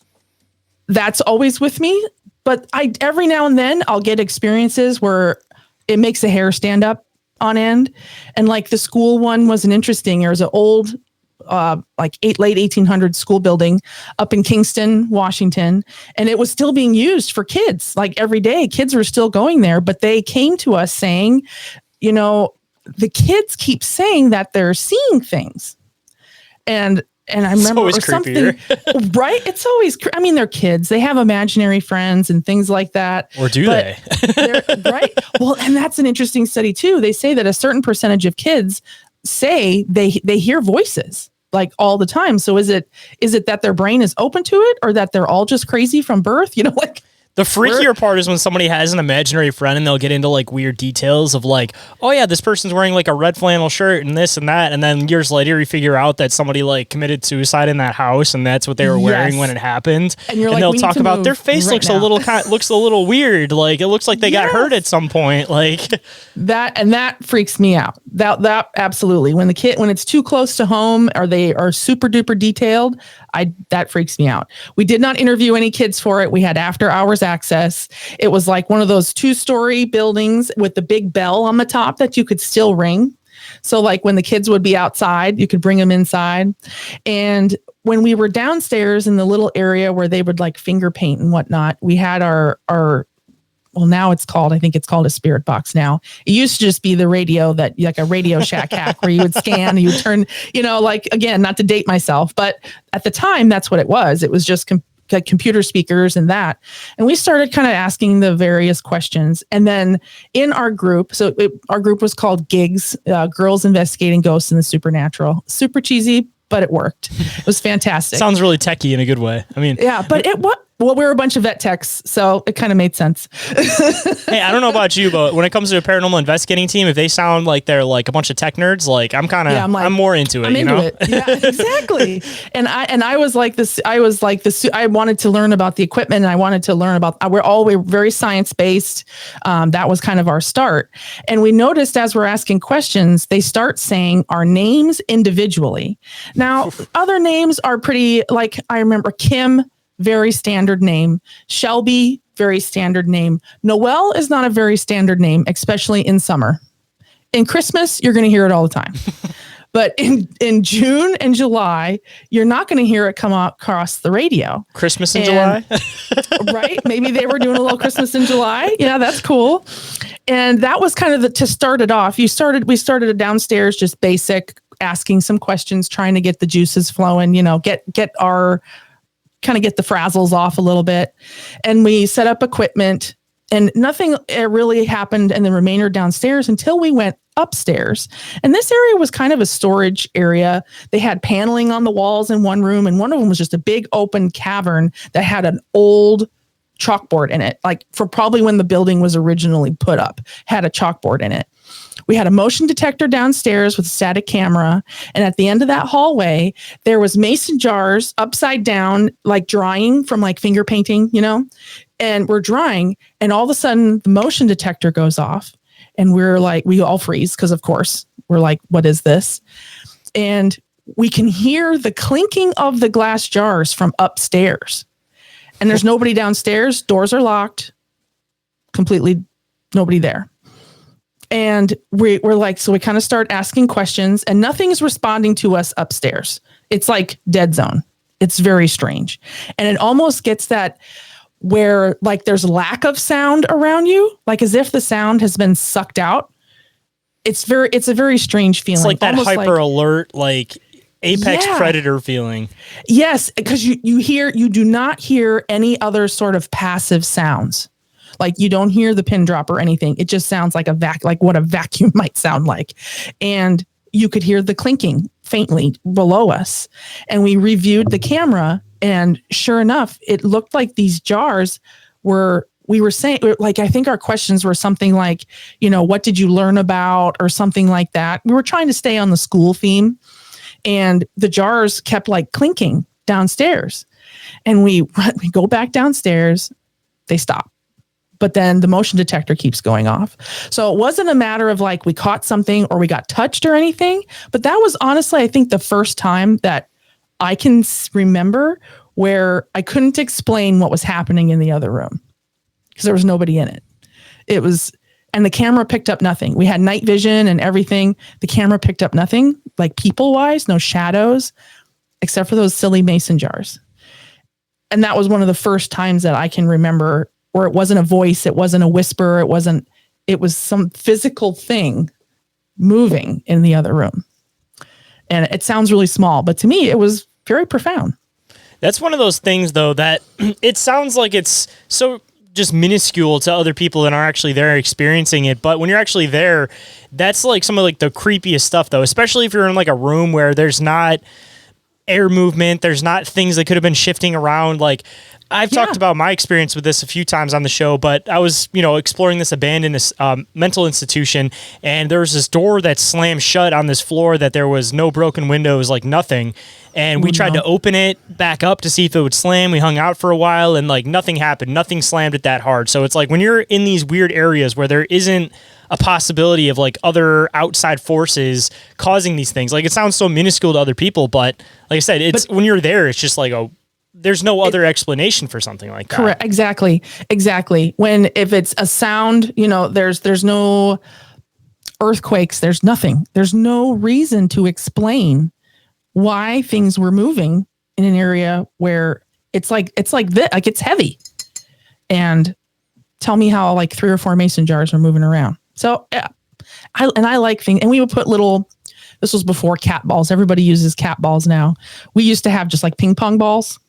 that's always with me. But every now and then I'll get experiences where it makes the hair stand up on end. And like the school one was interesting. There was an old, late 1800s school building up in Kingston, Washington, and it was still being used for kids. Like every day, kids were still going there, but they came to us saying, you know, the kids keep saying that they're seeing things. And I remember or something, right? It's always, I mean, they're kids. They have imaginary friends and things like that. Or do they? Right? Well, and that's an interesting study too. They say that a certain percentage of kids say they hear voices like all the time. So is it that their brain is open to it, or that they're all just crazy from birth? You know, like the freakier part is when somebody has an imaginary friend and they'll get into like weird details of like, oh yeah, this person's wearing like a red flannel shirt and this and that. And then years later you figure out that somebody like committed suicide in that house and that's what they were wearing when it happened. And you're like, they'll talk about their face looks now. looks a little weird. Like it looks like they got hurt at some point. Like that freaks me out. That absolutely. When it's too close to home or they are super duper detailed, that freaks me out. We did not interview any kids for it. We had after hours access. It was like one of those 2-story buildings with the big bell on the top that you could still ring. So like when the kids would be outside, you could bring them inside. And when we were downstairs in the little area where they would like finger paint and whatnot, we had our well, now I think it's called a spirit box now. It used to just be the radio like a Radio Shack hack where you would scan and you would turn, you know, like, again, not to date myself, but at the time, that's what it was. It was just computer speakers and that. And we started kind of asking the various questions. And then in our group, our group was called GIGS, Girls Investigating Ghosts and the Supernatural. Super cheesy, but it worked. It was fantastic. Sounds really techie in a good way. I mean, yeah, but well, we were a bunch of vet techs, so it kind of made sense. Hey, I don't know about you, but when it comes to a paranormal investigating team, if they sound like they're like a bunch of tech nerds, like I'm more into it. It. Yeah, exactly. And I was like this. I wanted to learn about the equipment, and I wanted to learn about. We're very science based. That was kind of our start. And we noticed as we're asking questions, they start saying our names individually. Now, other names are pretty. Like I remember Kim. Very standard name. Shelby, very standard name. Noelle is not a very standard name, especially in summer. In Christmas, you're going to hear it all the time. But in June and July, you're not going to hear it come across the radio. Christmas in July? Right? Maybe they were doing a little Christmas in July. Yeah, that's cool. And that was kind of to start it off. We started it downstairs, just basic, asking some questions, trying to get the juices flowing, you know, get the frazzles off a little bit. And we set up equipment and nothing really happened in the remainder downstairs until we went upstairs. And this area was kind of a storage area. They had paneling on the walls in one room, and one of them was just a big open cavern that had an old chalkboard in it, like for probably when the building was originally put up, had a chalkboard in it. We had a motion detector downstairs with a static camera. And at the end of that hallway, there was mason jars upside down, like drying from like finger painting, you know, and we're drying. And all of a sudden the motion detector goes off and we're like, we all freeze. Cause of course we're like, what is this? And we can hear the clinking of the glass jars from upstairs. And there's nobody downstairs. Doors are locked. Completely nobody there. And we're like, so we kind of start asking questions and nothing's responding to us upstairs. It's like dead zone. It's very strange. And it almost gets that where like there's lack of sound around you, like as if the sound has been sucked out. it's a very strange feeling. It's like that almost hyper alert, like apex predator feeling. Yes, because you do not hear any other sort of passive sounds. Like you don't hear the pin drop or anything. It just sounds like like what a vacuum might sound like. And you could hear the clinking faintly below us. And we reviewed the camera, and sure enough, it looked like these jars we were saying, like, I think our questions were something like, what did you learn about, or something like that. We were trying to stay on the school theme, and the jars kept like clinking downstairs. And we go back downstairs, they stop. But then the motion detector keeps going off. So it wasn't a matter of like we caught something or we got touched or anything. But that was honestly, I think, the first time that I can remember where I couldn't explain what was happening in the other room because there was nobody in it. And the camera picked up nothing. We had night vision and everything. The camera picked up nothing, like people-wise, no shadows, except for those silly mason jars. And that was one of the first times that I can remember where it wasn't a voice, it wasn't a whisper, it was some physical thing moving in the other room. And it sounds really small, but to me, it was very profound. That's one of those things, though, that it sounds like it's so just minuscule to other people that aren't actually there experiencing it. But when you're actually there, that's like some of like the creepiest stuff, though, especially if you're in like a room where there's not air movement, there's not things that could have been shifting around. Like I've talked about my experience with this a few times on the show, but I was, exploring this abandoned mental institution, and there was this door that slammed shut on this floor that there was no broken windows, like nothing. And we tried to open it back up to see if it would slam. We hung out for a while, and like nothing happened. Nothing slammed it that hard. So it's like when you're in these weird areas where there isn't a possibility of like other outside forces causing these things. Like it sounds so minuscule to other people, but like I said, when you're there, it's just like there's no other explanation for something like that. Correct. Exactly. If it's a sound, there's no earthquakes, there's nothing. There's no reason to explain why things were moving in an area where it's like it's heavy. And tell me how like 3 or 4 mason jars are moving around. So yeah, I like things, and we would put this was before cat balls. Everybody uses cat balls now. We used to have just like ping pong balls,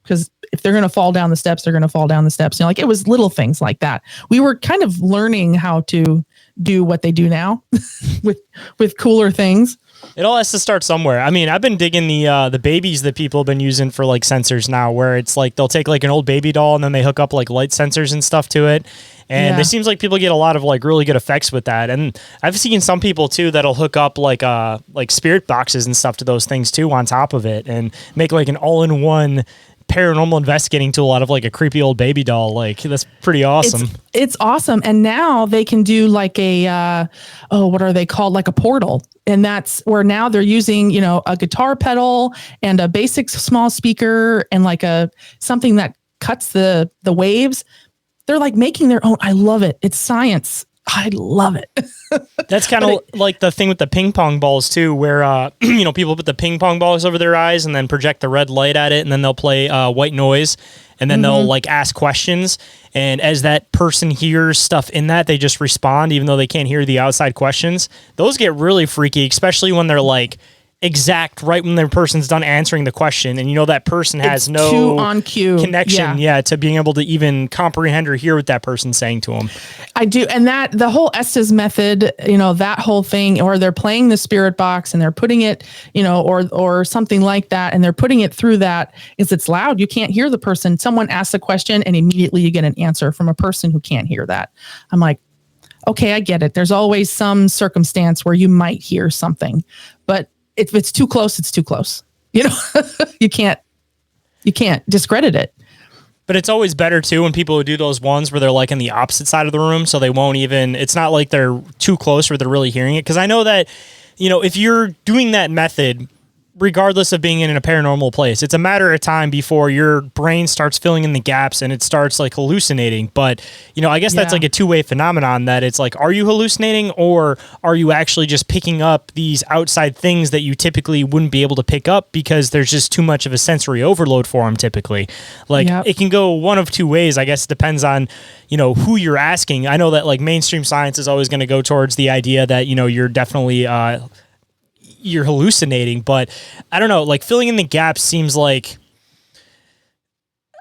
because if they're going to fall down the steps, they're going to fall down the steps. Like it was little things like that. We were kind of learning how to do what they do now with cooler things. It all has to start somewhere. I mean, I've been digging the babies that people have been using for like sensors now, where it's like they'll take like an old baby doll and then they hook up like light sensors and stuff to it. And it seems like people get a lot of like really good effects with that. And I've seen some people too that'll hook up like spirit boxes and stuff to those things too on top of it, and make like an all-in-one paranormal investigating tool out of like a creepy old baby doll. Like that's pretty awesome. It's awesome. And now they can do like a what are they called, like a portal, and that's where now they're using a guitar pedal and a basic small speaker and like something that cuts the waves. They're like making their own. I love it. It's science. I love it. That's kind of like the thing with the ping pong balls too, where people put the ping pong balls over their eyes and then project the red light at it, and then they'll play white noise, and then they'll like ask questions, and as that person hears stuff in that, they just respond even though they can't hear the outside questions. Those get really freaky, especially when they're like exact right when the person's done answering the question, and that person has no on cue connection to being able to even comprehend or hear what that person's saying to them. I do. And that the whole Estes method, that whole thing, or they're playing the spirit box and they're putting it, or something like that, and they're putting it through that, is it's loud. You can't hear the person. Someone asks a question and immediately you get an answer from a person who can't hear that. I'm like, okay, I get it. There's always some circumstance where you might hear something, but if it's too close, it's too close. You can't discredit it. But it's always better too when people do those ones where they're like in the opposite side of the room, so they won't even. It's not like they're too close where they're really hearing it. Because I know that, if you're doing that method, regardless of being in a paranormal place. It's a matter of time before your brain starts filling in the gaps and it starts like hallucinating. But, I guess that's like a two-way phenomenon, that it's like, are you hallucinating, or are you actually just picking up these outside things that you typically wouldn't be able to pick up because there's just too much of a sensory overload for them typically. Like it can go one of two ways. I guess it depends on, who you're asking. I know that like mainstream science is always going to go towards the idea that, you're definitely, you're hallucinating, but I don't know, like filling in the gaps seems like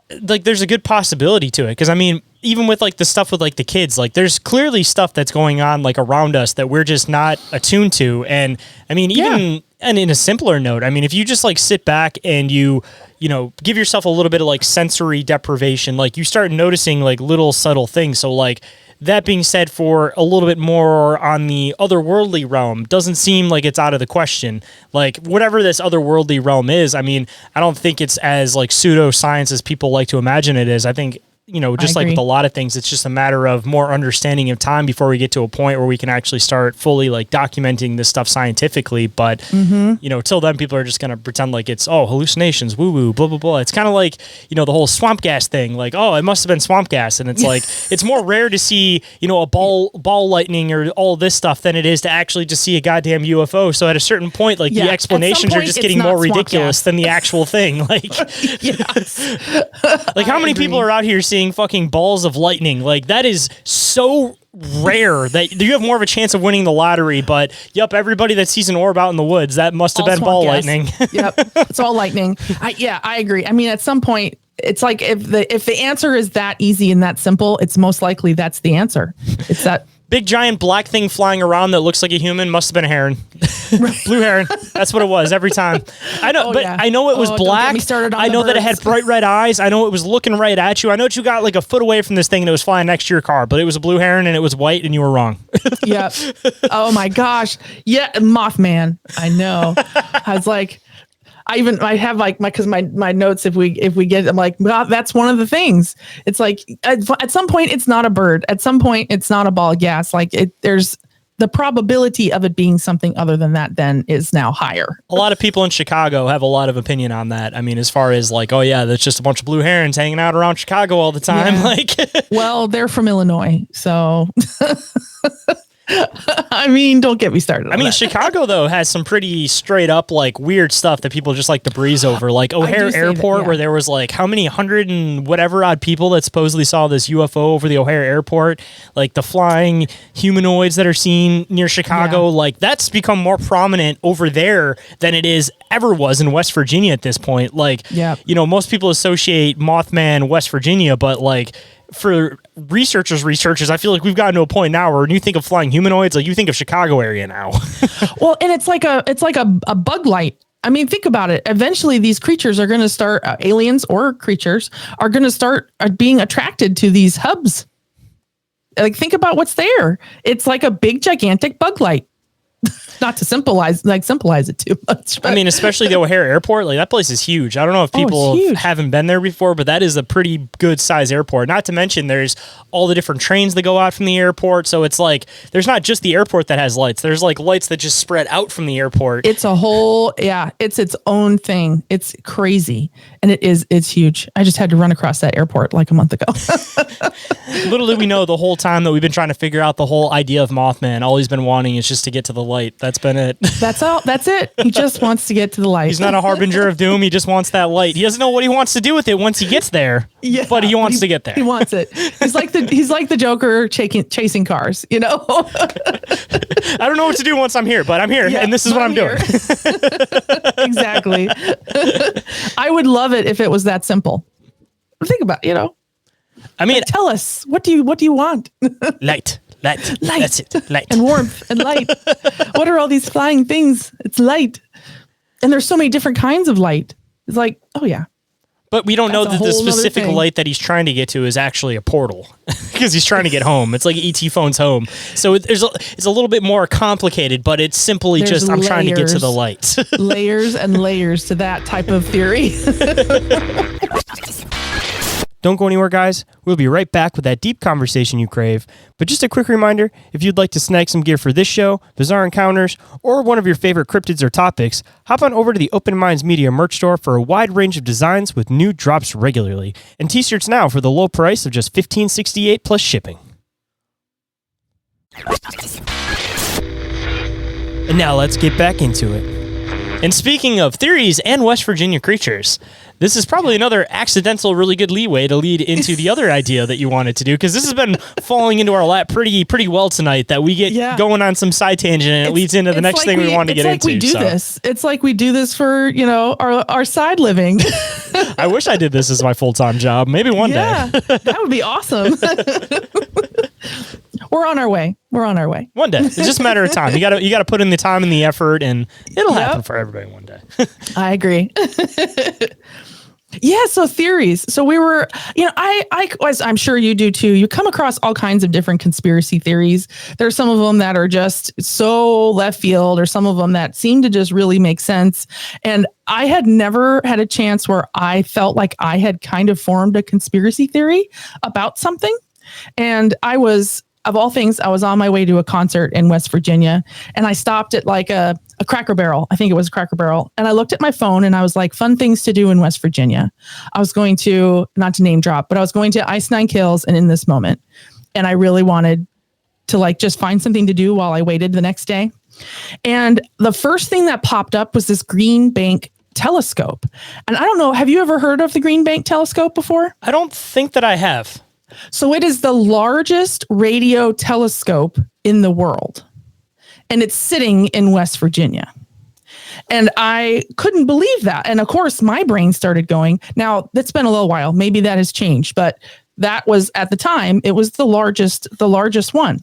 there's a good possibility to it. Cause I mean, even with like the stuff with like the kids, like there's clearly stuff that's going on like around us that we're just not attuned to. And I mean, even and in a simpler note, I mean, if you just like sit back and you give yourself a little bit of like sensory deprivation, like you start noticing like little subtle things. So like, that being said, for a little bit more on the otherworldly realm, doesn't seem like it's out of the question. Like, whatever this otherworldly realm is, I mean, I don't think it's as, like, pseudoscience as people like to imagine it is. I think, just like with a lot of things, it's just a matter of more understanding of time before we get to a point where we can actually start fully, like, documenting this stuff scientifically. But, till then, people are just going to pretend like it's, hallucinations, woo-woo, blah, blah, blah. It's kind of like, the whole swamp gas thing. Like, it must have been swamp gas. And it's like, it's more rare to see, a ball lightning or all this stuff than it is to actually just see a goddamn UFO. So at a certain point, like, the explanations are just getting more ridiculous than the actual thing. Like, like how many people are out here seeing fucking balls of lightning? Like, that is so rare that you have more of a chance of winning the lottery. But everybody that sees an orb out in the woods, that must have been ball lightning. It's all lightning. I agree. I mean, at some point, it's like if the answer is that easy and that simple, it's most likely that's the answer. It's that big giant black thing flying around that looks like a human. Must have been a heron. Blue heron. That's what it was every time. I know, I know it was black. I know that it had bright red eyes. I know it was looking right at you. I know that you got like a foot away from this thing and it was flying next to your car, but it was a blue heron and it was white and you were wrong. Yeah. Oh my gosh. Yeah. Mothman. I know. I was like, I have like my notes. If we get, I'm like, well, that's one of the things. It's like at some point it's not a bird. At some point it's not a ball of gas. Like there's the probability of it being something other than that then is now higher. A lot of people in Chicago have a lot of opinion on that. I mean, as far as like, that's just a bunch of blue herons hanging out around Chicago all the time. Yeah. Like, well, they're from Illinois, so. I mean, don't get me started. I mean, Chicago though has some pretty straight up like weird stuff that people just like to breeze over, like O'Hare Airport, where there was like how many 100 and whatever odd people that supposedly saw this UFO over the O'Hare Airport, like the flying humanoids that are seen near Chicago. Like that's become more prominent over there than it ever was in West Virginia at this point. Like, most people associate Mothman West Virginia, but like, for researchers, I feel like we've gotten to a point now where when you think of flying humanoids, like you think of Chicago area now. Well, and it's like a bug light. I mean, think about it. Eventually, these creatures are going to start, aliens or creatures are going to start being attracted to these hubs. Like, think about what's there. It's like a big, gigantic bug light. Not to symbolize it too much. But. I mean, especially the O'Hare Airport, like that place is huge. I don't know if people haven't been there before, but that is a pretty good size airport. Not to mention there's all the different trains that go out from the airport. So it's like, there's not just the airport that has lights. There's like lights that just spread out from the airport. It's a whole, it's its own thing. It's crazy. And it's huge. I just had to run across that airport like a month ago. Little did we know the whole time that we've been trying to figure out the whole idea of Mothman, all he's been wanting is just to get to the light. That's been it. That's all. That's it. He just wants to get to the light. He's not a harbinger of doom. He just wants that light. He doesn't know what he wants to do with it once he gets there. Yeah, but he wants to get there. He wants it. He's like the Joker chasing cars. I don't know what to do once I'm here, but I'm here, and this is what I'm doing. Exactly. I would love it if it was that simple. Think about, I mean, tell us what do you want? Light. That's it. Light and warmth and light. What are all these flying things? It's light, and there's so many different kinds of light. It's like, but we don't know that the specific light that he's trying to get to is actually a portal because he's trying to get home. It's like ET phone's home, so it's a little bit more complicated. But it's simply I'm trying to get to the light. Layers and layers to that type of theory. Don't go anywhere, guys. We'll be right back with that deep conversation you crave. But just a quick reminder, if you'd like to snag some gear for this show, Bizarre Encounters, or one of your favorite cryptids or topics, hop on over to the Open Minds Media merch store for a wide range of designs with new drops regularly. And t-shirts now for the low price of just $15.68 plus shipping. And now let's get back into it. And speaking of theories and West Virginia creatures, this is probably another accidental, really good leeway to lead into the other idea that you wanted to do, because this has been falling into our lap pretty well tonight, that we get going on some side tangent and it leads into the next thing we want to get into. It's like we do this for, our side living. I wish I did this as my full-time job. Maybe one day. That would be awesome. We're on our way. One day. It's just a matter of time. You gotta put in the time and the effort, and it'll happen for everybody one day. I agree. Yeah. So theories. So we were, I'm sure you do too. You come across all kinds of different conspiracy theories. There's some of them that are just so left field, or some of them that seem to just really make sense. And I had never had a chance where I felt like I had kind of formed a conspiracy theory about something. And of all things, I was on my way to a concert in West Virginia, and I stopped at like a Cracker Barrel. I think it was Cracker Barrel. And I looked at my phone and I was like, fun things to do in West Virginia. I was going to, not to name drop, but I was going to Ice Nine Kills and In This Moment. And I really wanted to just find something to do while I waited the next day. And the first thing that popped up was this Green Bank telescope. And I don't know, have you ever heard of the Green Bank telescope before? I don't think that I have. So it is the largest radio telescope in the world, and it's sitting in West Virginia. And I couldn't believe that. And of course, my brain started going. Now, that's been a little while. Maybe that has changed, but that was, at the time, it was the largest one.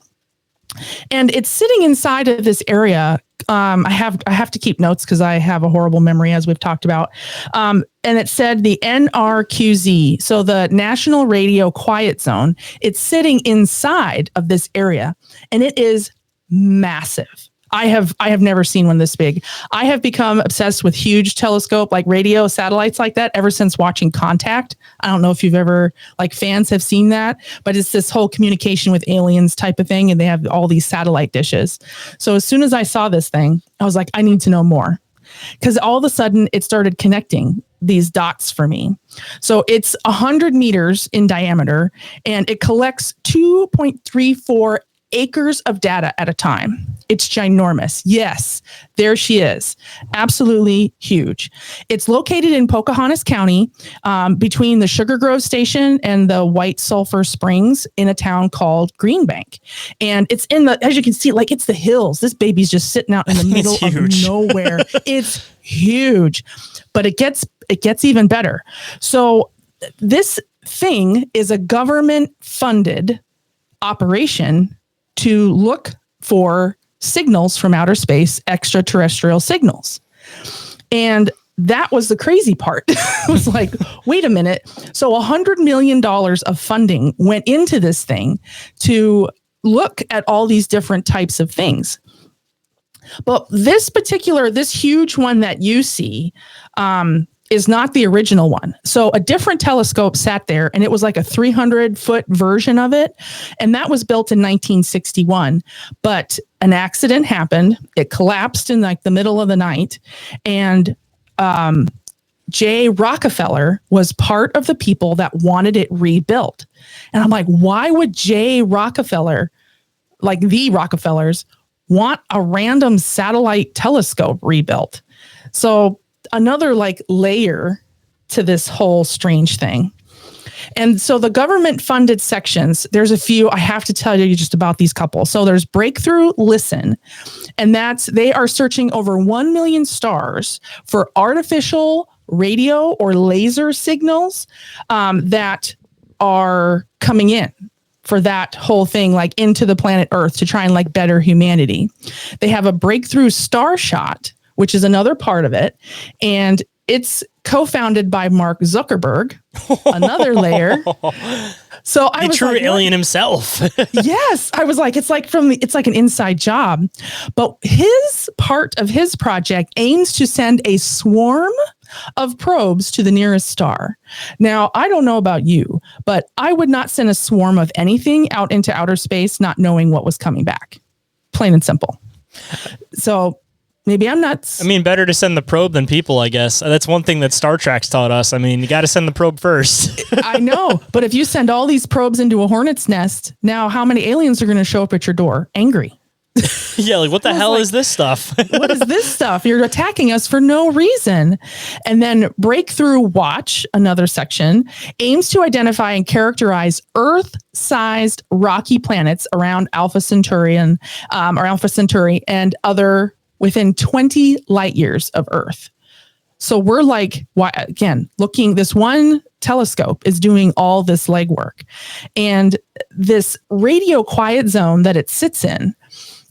And it's sitting inside of this area. I have to keep notes because I have a horrible memory, as we've talked about. And it said the NRQZ, so the National Radio Quiet Zone. It's sitting inside of this area, and it is massive. I have never seen one this big. I have become obsessed with huge telescope, like radio satellites like that, ever since watching Contact. I don't know if you've ever, fans have seen that, but it's this whole communication with aliens type of thing. And they have all these satellite dishes. So as soon as I saw this thing, I was like, I need to know more, because all of a sudden it started connecting these dots for me. So it's 100 meters in diameter, and it collects 2.34 acres of data at a time. It's ginormous. Yes, there she is. Absolutely huge. It's located in Pocahontas County, between the Sugar Grove Station and the White Sulphur Springs, in a town called Green Bank. And it's as you can see, it's the hills. This baby's just sitting out in the middle of nowhere. It's huge, but it gets even better. So this thing is a government funded operation to look for signals from outer space, extraterrestrial signals. And that was the crazy part. It was like, wait a minute. So $100 million of funding went into this thing to look at all these different types of things. But this huge one that you see, is not the original one. So a different telescope sat there, and it was like a 300-foot version of it. And that was built in 1961. But an accident happened. It collapsed in the middle of the night. And J. Rockefeller was part of the people that wanted it rebuilt. And I'm like, why would J. Rockefeller, the Rockefellers, want a random satellite telescope rebuilt? So another layer to this whole strange thing. And so the government funded sections, there's a few, I have to tell you just about these couple. So there's Breakthrough Listen, and they are searching over 1 million stars for artificial radio or laser signals that are coming in for that whole thing, into the planet Earth, to try and better humanity. They have a Breakthrough Starshot, which is another part of it. And it's co-founded by Mark Zuckerberg, another layer. So I was true alien himself. Yes. I was like, it's like an inside job. But his part of his project aims to send a swarm of probes to the nearest star. Now, I don't know about you, but I would not send a swarm of anything out into outer space not knowing what was coming back. Plain and simple. So maybe I'm nuts. I mean, better to send the probe than people, I guess. That's one thing that Star Trek's taught us. I mean, you got to send the probe first. I know, but if you send all these probes into a hornet's nest, now how many aliens are going to show up at your door? Angry. Yeah, like what the hell is this stuff? What is this stuff? You're attacking us for no reason. And then Breakthrough Watch, another section, aims to identify and characterize Earth-sized rocky planets around Alpha Centauri and other within 20 light years of Earth. So we're like, why, again, this one telescope is doing all this legwork. And this radio quiet zone that it sits in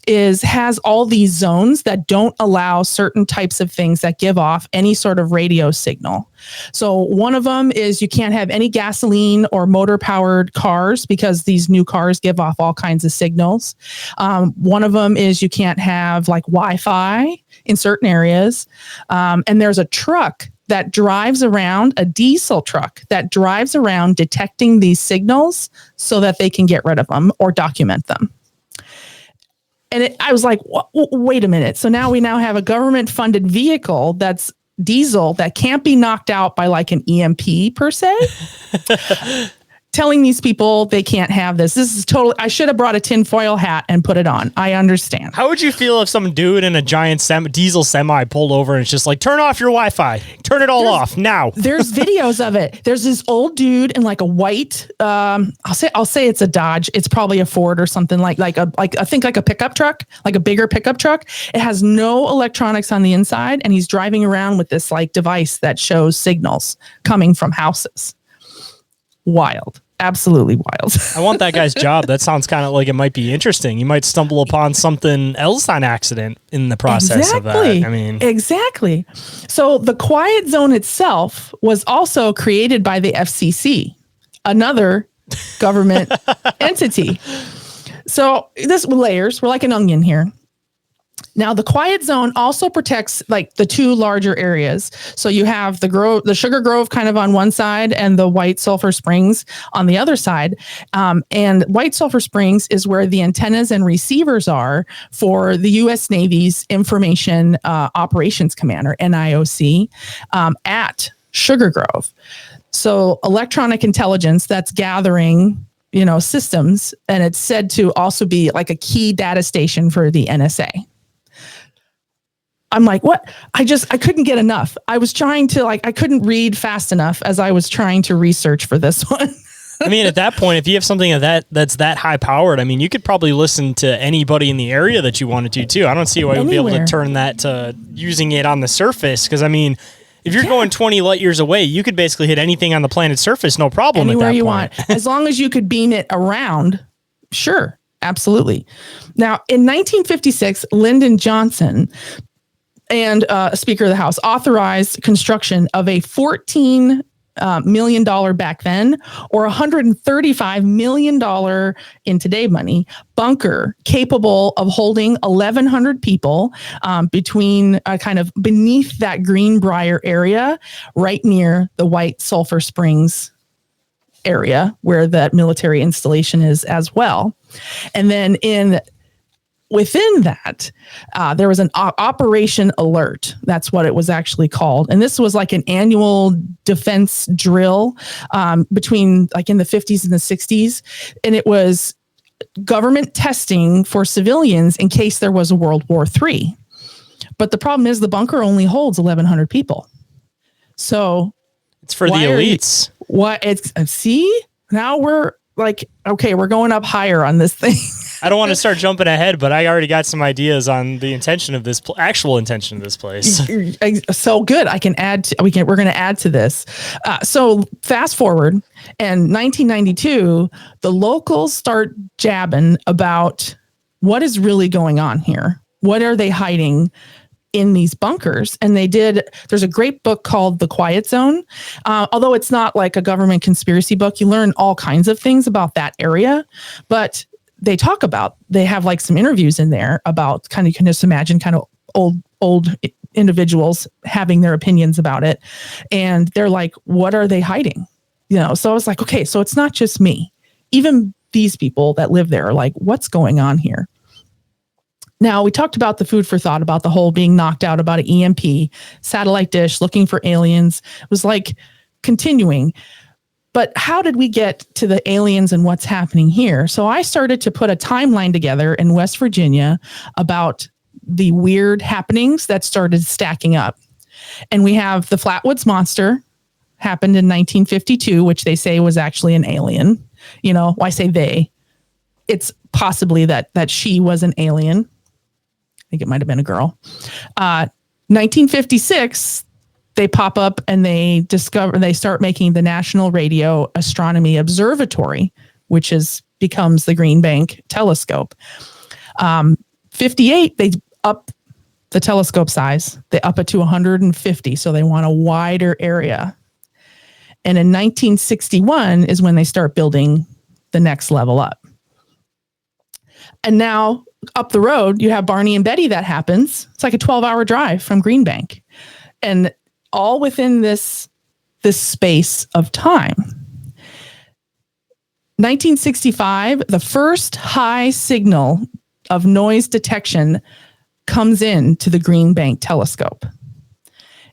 has all these zones that don't allow certain types of things that give off any sort of radio signal. So one of them is you can't have any gasoline or motor powered cars because these new cars give off all kinds of signals. One of them is you can't have like Wi-Fi in certain areas. And there's a truck that drives around, a diesel truck that drives around detecting these signals so that they can get rid of them or document them. And I was like, wait a minute. So now we have a government funded vehicle that's diesel that can't be knocked out by like an EMP per se. Telling these people they can't have this. This is totally, I should have brought a tinfoil hat and put it on. I understand. How would you feel if some dude in a giant diesel semi pulled over and it's just like, turn off your Wi-Fi, turn it all off now? There's videos of it. There's this old dude in like a white, I'll say it's a Dodge. It's probably a Ford or something like I think like a pickup truck, like a bigger pickup truck. It has no electronics on the inside, and he's driving around with this like device that shows signals coming from houses. Wild. Absolutely wild. I want that guy's job. That sounds kind of like it might be interesting. You might stumble upon something else on accident in the process of that. I mean, exactly. So the quiet zone itself was also created by the FCC, another government entity. So this layers, we're like an onion here. Now, the quiet zone also protects like the two larger areas. So you have the Sugar Grove kind of on one side and the White Sulphur Springs on the other side. And White Sulphur Springs is where the antennas and receivers are for the U.S. Navy's Information Operations Commander, NIOC, at Sugar Grove. So electronic intelligence that's gathering, systems, and it's said to also be like a key data station for the NSA. I'm like, what? I couldn't get enough. I was trying to I couldn't read fast enough as I was trying to research for this one. I mean, at that point, if you have something that's that high powered, I mean, you could probably listen to anybody in the area that you wanted to too. I don't see why you would be able to turn that to using it on the surface. Because I mean, if you're going 20 light years away, you could basically hit anything on the planet's surface, no problem. Anywhere at that you point. want, as long as you could beam it around. Sure, absolutely. Now, in 1956, Lyndon Johnson and Speaker of the House authorized construction of a $14 million back then, or $135 million in today money bunker capable of holding 1,100 people between kind of beneath that Greenbrier area, right near the White Sulphur Springs area where that military installation is as well. And then within that, there was an Operation Alert. That's what it was actually called. And this was like an annual defense drill between like in the 50s and the 60s. And it was government testing for civilians in case there was a World War III. But the problem is the bunker only holds 1,100 people. So it's for the elites. See, now we're like, okay, we're going up higher on this thing. I don't want to start jumping ahead, but I already got some ideas on the intention of this, actual intention of this place. So good. I can add. We're going to add to this. So fast forward, and 1992, the locals start jabbing about what is really going on here. What are they hiding in these bunkers? And there's a great book called The Quiet Zone. Although it's not like a government conspiracy book, you learn all kinds of things about that area, but they have like some interviews in there about kind of, you can just imagine kind of old individuals having their opinions about it. And they're like, what are they hiding? So I was like, okay, so it's not just me. Even these people that live there are like, what's going on here? Now, we talked about the food for thought, about the whole being knocked out, about an EMP, satellite dish, looking for aliens. It was like continuing. But how did we get to the aliens and what's happening here? So I started to put a timeline together in West Virginia about the weird happenings that started stacking up. And we have the Flatwoods Monster, happened in 1952, which they say was actually an alien. I say they. It's possibly that she was an alien. I think it might have been a girl. 1956, they pop up and they start making the National Radio Astronomy Observatory, which becomes the Green Bank Telescope. 58, they up the telescope size. They up it to 150, so they want a wider area. And in 1961 is when they start building the next level up. And now up the road, you have Barney and Betty that happens. It's like a 12-hour drive from Green Bank. And all within this space of time. 1965, the first high signal of noise detection comes in to the Green Bank telescope.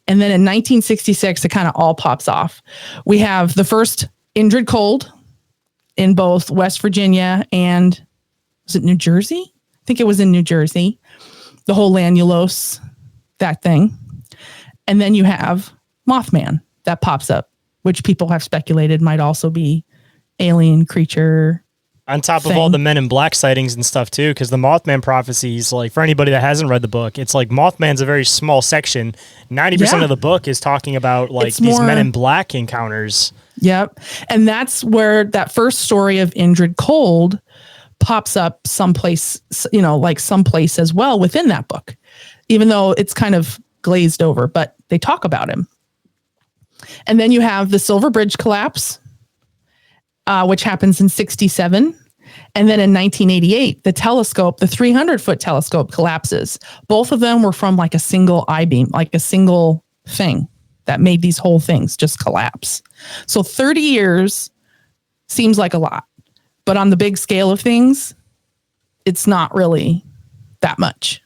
And then in 1966, it kind of all pops off. We have the first Indrid cold in both West Virginia and, was it New Jersey? I think it was in New Jersey. The whole Lanulos, that thing. And then you have Mothman that pops up, which people have speculated might also be alien creature. On top of all the Men in Black sightings and stuff too, because the Mothman prophecies, like for anybody that hasn't read the book, it's like Mothman's a very small section. 90% of the book is talking about like these Men in Black encounters. Yep. And that's where that first story of Indrid Cold pops up someplace, like someplace as well within that book, even though it's kind of glazed over, but they talk about him. And then you have the Silver Bridge collapse, which happens in 67. And then in 1988, the telescope, the 300-foot telescope collapses. Both of them were from like a single I-beam, like a single thing that made these whole things just collapse. So 30 years seems like a lot, but on the big scale of things, it's not really that much.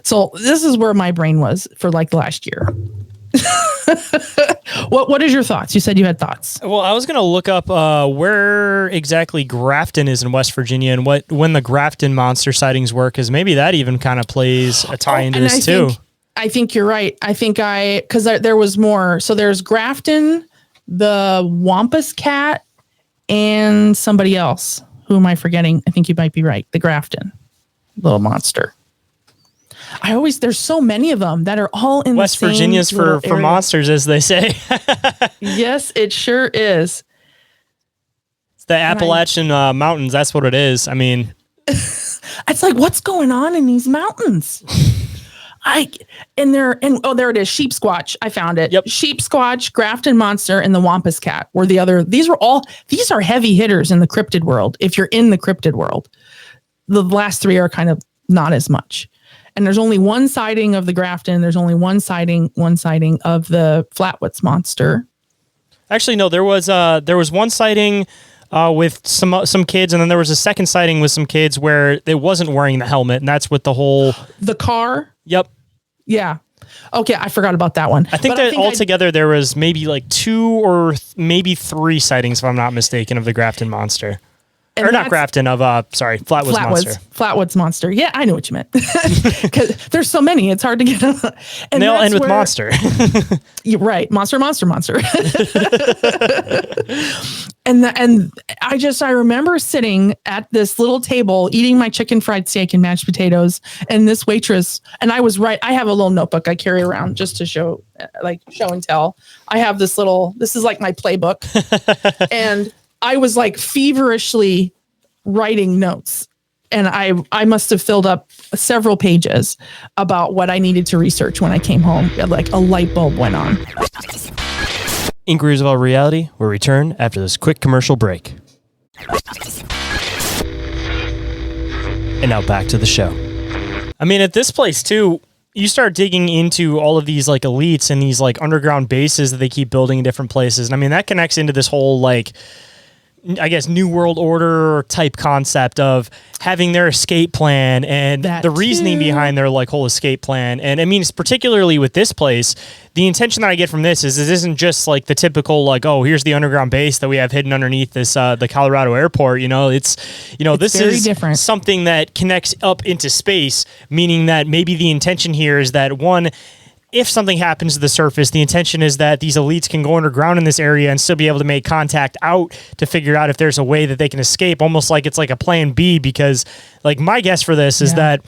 So this is where my brain was for like the last year. What is your thoughts? You said you had thoughts. Well, I was going to look up where exactly Grafton is in West Virginia and when the Grafton monster sightings were, because maybe that even kind of plays a tie into this too. I think you're right. Because there was more. So there's Grafton, the Wampus Cat, and somebody else. Who am I forgetting? I think you might be right. The Grafton little monster. There's so many of them that are all in West the same Virginia's for monsters, as they say. Yes, it sure is. It's the Appalachian Mountains. That's what it is. I mean, it's like, what's going on in these mountains? There it is. Sheep Squatch. I found it. Yep. Sheep Squatch, Grafton Monster, and the Wampus Cat were the other. These are heavy hitters in the cryptid world. If you're in the cryptid world, the last three are kind of not as much. And there's only one sighting of the Grafton. There's only one sighting of the Flatwoods Monster. Actually, no. There was one sighting with some kids, and then there was a second sighting with some kids where they wasn't wearing the helmet, and that's with the whole car. Yep. Yeah. Okay, I forgot about that one. I think altogether there was maybe like 2 or maybe 3 sightings, if I'm not mistaken, of the Grafton Monster. Or not Grafton, Flatwoods Monster. Flatwoods Monster. Yeah, I know what you meant. Because there's so many, it's hard to get. And they all end with monster. You're right, monster. And I remember sitting at this little table eating my chicken fried steak and mashed potatoes, and this waitress, and I was right. I have a little notebook I carry around just to show and tell. I have this is like my playbook, and I was like feverishly writing notes, and I must have filled up several pages about what I needed to research when I came home. Like a light bulb went on. Inquiries of All Reality will return after this quick commercial break. And now back to the show. I mean, at this place too, you start digging into all of these like elites and these like underground bases that they keep building in different places. And I mean, that connects into this whole like, I guess, New World Order type concept of having their escape plan and That the reasoning too. behind their like whole escape plan. And I mean, it's particularly with this place, the intention that I get from this is it isn't just like the typical like, oh, here's the underground base that we have hidden underneath this the Colorado airport. You know, it's this very is different. something that connects up into space, meaning that maybe the intention here is that one, if something happens to the surface, the intention is that these elites can go underground in this area and still be able to make contact out to figure out if there's a way that they can escape, almost like it's like a plan B, because like my guess for this is that,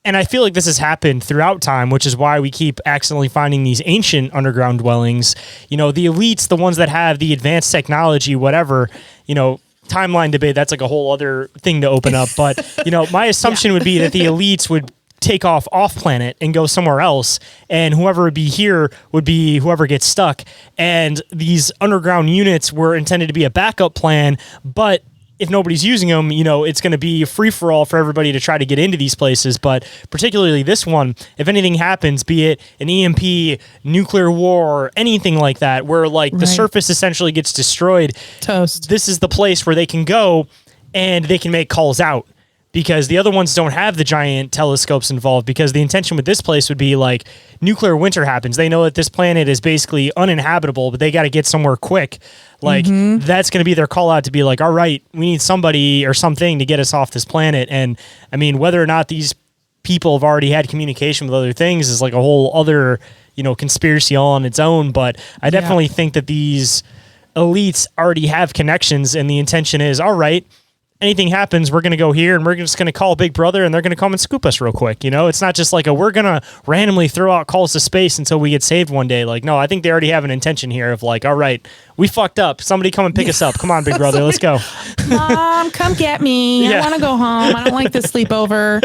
and I feel like this has happened throughout time, which is why we keep accidentally finding these ancient underground dwellings. The elites, the ones that have the advanced technology, whatever, timeline debate, that's like a whole other thing to open up. But, my assumption would be that the elites would take off planet and go somewhere else, and whoever would be here would be whoever gets stuck. And these underground units were intended to be a backup plan, but if nobody's using them, it's going to be free for all for everybody to try to get into these places. But particularly this one, if anything happens, be it an EMP, nuclear war, anything like that, where like the surface essentially gets destroyed, Toast. this is the place where they can go and they can make calls out. Because the other ones don't have the giant telescopes involved, because the intention with this place would be like nuclear winter happens. They know that this planet is basically uninhabitable, but they got to get somewhere quick. Like that's going to be their call out to be like, all right, we need somebody or something to get us off this planet. And I mean, whether or not these people have already had communication with other things is like a whole other, conspiracy all on its own. But I definitely think that these elites already have connections, and the intention is, all right, anything happens, we're going to go here and we're just going to call Big Brother and they're going to come and scoop us real quick. It's not just like we're going to randomly throw out calls to space until we get saved one day. Like, no, I think they already have an intention here of like, all right, we fucked up. Somebody come and pick us up. Come on, Big Brother, let's go. Mom, come get me. Yeah. I want to go home. I don't like the sleepover.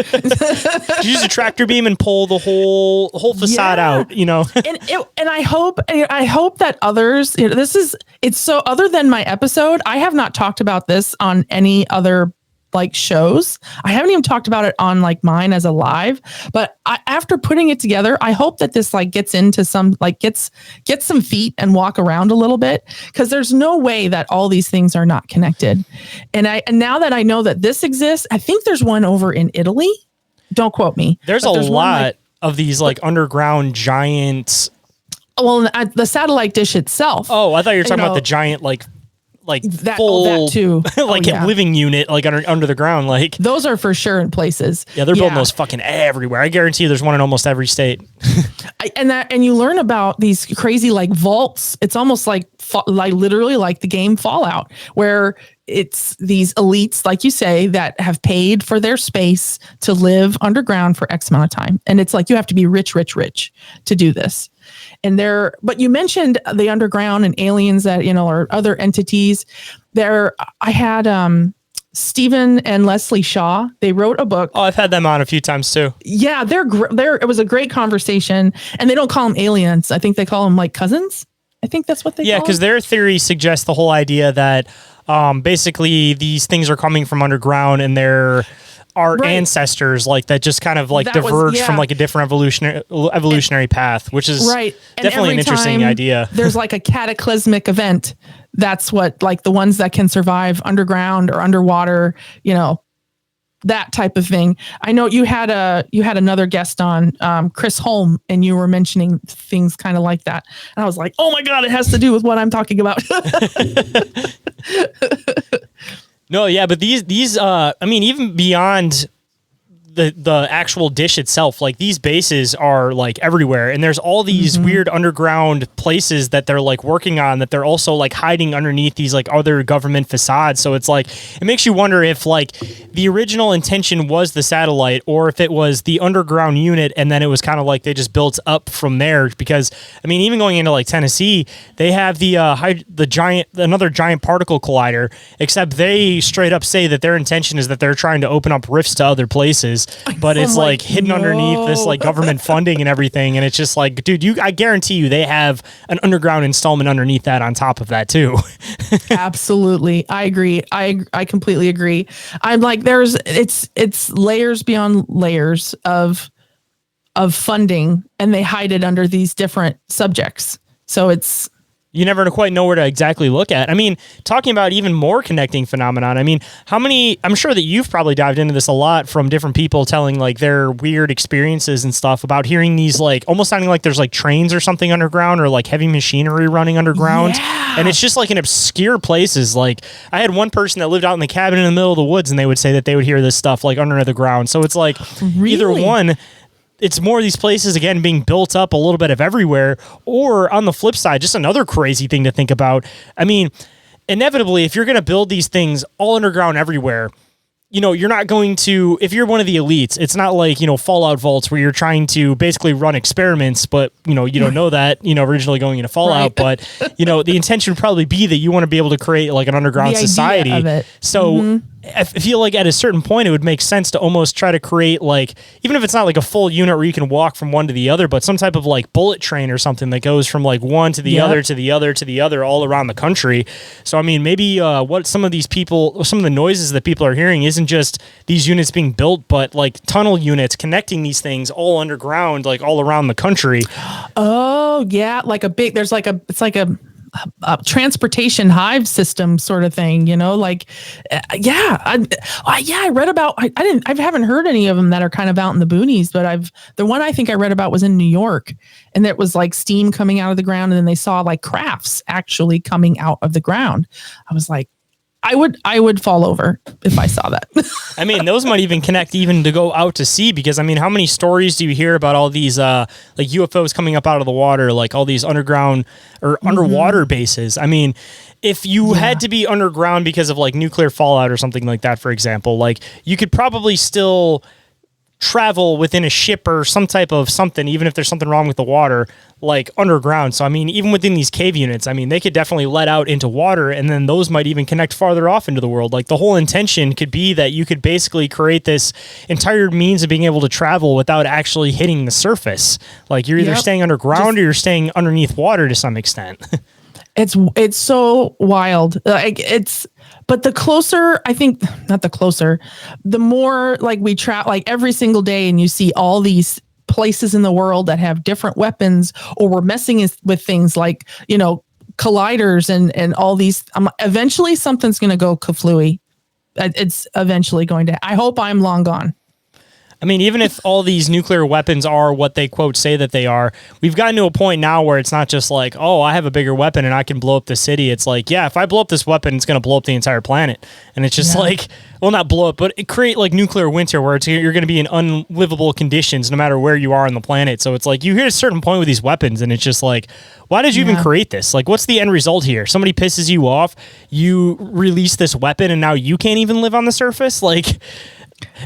Use a tractor beam and pull the whole facade out, And I hope that others, it's so, other than my episode, I have not talked about this on any other like shows. I haven't even talked about it on like mine as a live, but after putting it together, I hope that this like gets into some, like gets some feet and walk around a little bit, because there's no way that all these things are not connected. And now that I know that this exists, I think there's one over in Italy. Don't quote me. There's lot of these like underground giants. Well, the satellite dish itself. Oh, I thought you were talking about the giant like that, full that too. like living unit like under the ground. Like those are for sure in places. Yeah, they're building those fucking everywhere. I guarantee you there's one in almost every state. And you learn about these crazy like vaults. It's almost like literally like the game Fallout, where it's these elites, like you say, that have paid for their space to live underground for X amount of time. And it's like you have to be rich to do this. But you mentioned the underground and aliens that, or other entities. I had Stephen and Leslie Shaw. They wrote a book. Oh, I've had them on a few times too. Yeah, it was a great conversation, and they don't call them aliens. I think they call them like cousins. I think that's what they call them. Yeah, because their theory suggests the whole idea that basically these things are coming from underground and they're our ancestors like that just kind of like diverged from like a different evolutionary path, which is definitely an interesting idea. There's like a cataclysmic event. That's what like the ones that can survive underground or underwater, that type of thing. I know you had another guest on, Chris Holm, and you were mentioning things kind of like that. And I was like, oh my God, it has to do with what I'm talking about. No, yeah, but these I mean, even beyond the actual dish itself, like these bases are like everywhere, and there's all these weird underground places that they're like working on that they're also like hiding underneath these like other government facades. So it's like it makes you wonder if like the original intention was the satellite, or if it was the underground unit and then it was kind of like they just built up from there. Because I mean, even going into like Tennessee, they have another giant particle collider, except they straight up say that their intention is that they're trying to open up rifts to other places. But it's like hidden underneath this like government funding and everything, and it's just like, dude, I guarantee you they have an underground installment underneath that on top of that too. Absolutely, I agree. I completely agree. I'm like, it's layers beyond layers of of funding, and they hide it under these different subjects. So it's, you never quite know where to exactly look at. I mean, talking about even more connecting phenomenon, I mean, I'm sure that you've probably dived into this a lot from different people telling like their weird experiences and stuff about hearing these like almost sounding like there's like trains or something underground or like heavy machinery running underground. Yeah. And it's just like in obscure places. Like I had one person that lived out in the cabin in the middle of the woods and they would say that they would hear this stuff like under the ground. So it's like either one, it's more of these places, again, being built up a little bit of everywhere, or on the flip side, just another crazy thing to think about. I mean, inevitably, if you're going to build these things all underground everywhere, you know, you're not going to, if you're one of the elites, it's not like, you know, Fallout vaults where you're trying to basically run experiments, but, you know, you don't know that, you know, originally going into Fallout, but, you know, the intention would probably be that you want to be able to create like an underground society. Of it. So I feel like at a certain point, it would make sense to almost try to create like, even if it's not like a full unit where you can walk from one to the other, but some type of like bullet train or something that goes from like one to the other, to the other, to the other, all around the country. So, I mean, maybe what some of these people, some of the noises that people are hearing isn't just these units being built, but like tunnel units connecting these things all underground, like all around the country. Oh yeah. Like it's like a transportation hive system sort of thing, you know, like, I read about, I haven't heard any of them that are kind of out in the boonies, but the one I think I read about was in New York, and it was like steam coming out of the ground. And then they saw like crafts actually coming out of the ground. I was like, I would fall over if I saw that. I mean, those might even connect even to go out to sea, because I mean, how many stories do you hear about all these like UFOs coming up out of the water, like all these underground or underwater bases? I mean, if you had to be underground because of like nuclear fallout or something like that, for example, like you could probably still travel within a ship or some type of something, even if there's something wrong with the water, like underground. So, I mean, even within these cave units, I mean, they could definitely let out into water, and then those might even connect farther off into the world. Like the whole intention could be that you could basically create this entire means of being able to travel without actually hitting the surface. Like you're either staying underground or you're staying underneath water to some extent. It's so wild. Like but the closer, I think, not the closer, the more like we travel, like every single day, and you see all these places in the world that have different weapons, or we're messing with things like, you know, colliders and all these. Eventually, something's going to go kaflooey. It's eventually going to. I hope I'm long gone. I mean, even if all these nuclear weapons are what they quote say that they are, we've gotten to a point now where it's not just like, oh, I have a bigger weapon and I can blow up the city. It's like, yeah, if I blow up this weapon, it's going to blow up the entire planet. And it's just like, well, not blow up, but it create like nuclear winter where you're going to be in unlivable conditions no matter where you are on the planet. So it's like you hit a certain point with these weapons and it's just like, why did you even create this? Like, what's the end result here? Somebody pisses you off, you release this weapon, and now you can't even live on the surface? Like,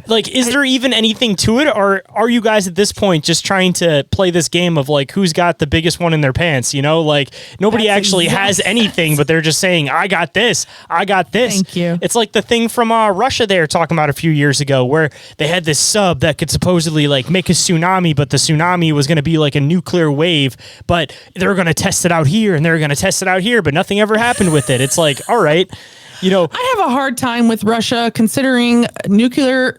is there even anything to it, or are you guys at this point just trying to play this game of like who's got the biggest one in their pants? You know, like nobody actually has anything, but they're just saying, "I got this, I got this." Thank you. It's like the thing from Russia they were talking about a few years ago, where they had this sub that could supposedly like make a tsunami, but the tsunami was going to be like a nuclear wave, but they're going to test it out here and they're going to test it out here, but nothing ever happened with it. It's like, all right. You know, I have a hard time with Russia considering nuclear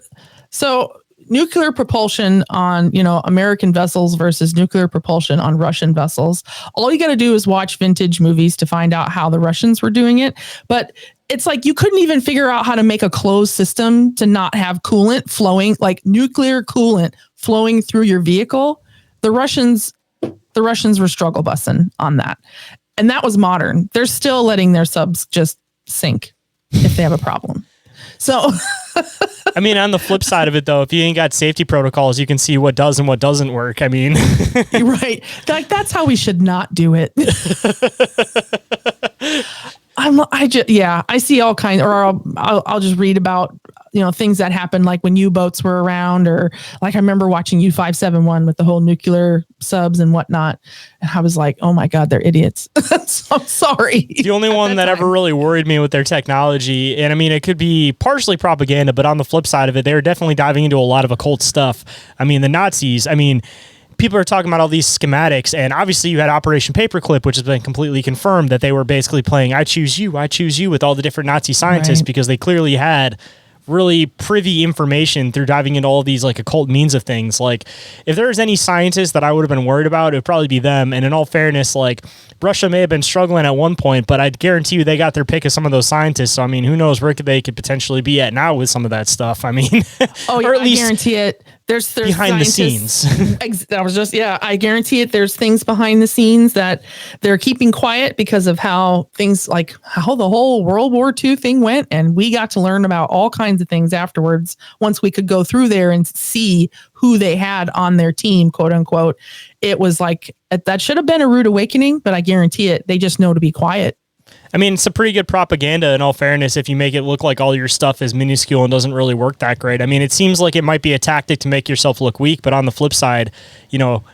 propulsion on, you know, American vessels versus nuclear propulsion on Russian vessels. All you got to do is watch vintage movies to find out how the Russians were doing it. But it's like you couldn't even figure out how to make a closed system to not have coolant flowing, like nuclear coolant flowing through your vehicle. The Russians were struggle bussing on that. And that was modern. They're still letting their subs just sink if they have a problem. So, I mean, on the flip side of it, though, if you ain't got safety protocols, you can see what does and what doesn't work. I mean, right. Like that's how we should not do it. I see all kinds, or I'll just read about, you know, things that happened like when U-boats were around, or like I remember watching U-571 with the whole nuclear subs and whatnot. And I was like, oh my God, they're idiots. So I'm sorry. The only one that ever really worried me with their technology, and I mean, it could be partially propaganda, but on the flip side of it, they were definitely diving into a lot of occult stuff. I mean, the Nazis, I mean, people are talking about all these schematics, and obviously you had Operation Paperclip, which has been completely confirmed that they were basically playing I choose you with all the different Nazi scientists, because they clearly had really privy information through diving into all these like occult means of things. Like if there's any scientists that I would have been worried about, it would probably be them. And in all fairness, like Russia may have been struggling at one point, but I'd guarantee you they got their pick of some of those scientists. So I mean, who knows where they could potentially be at now with some of that stuff. I mean, oh yeah, or at least I guarantee it. There's behind the scenes. I guarantee it. There's things behind the scenes that they're keeping quiet because of how things like how the whole World War II thing went. And we got to learn about all kinds of things afterwards. Once we could go through there and see who they had on their team, quote unquote, it was like that should have been a rude awakening, but I guarantee it. They just know to be quiet. I mean, it's a pretty good propaganda in all fairness if you make it look like all your stuff is minuscule and doesn't really work that great. I mean, it seems like it might be a tactic to make yourself look weak, but on the flip side, you know,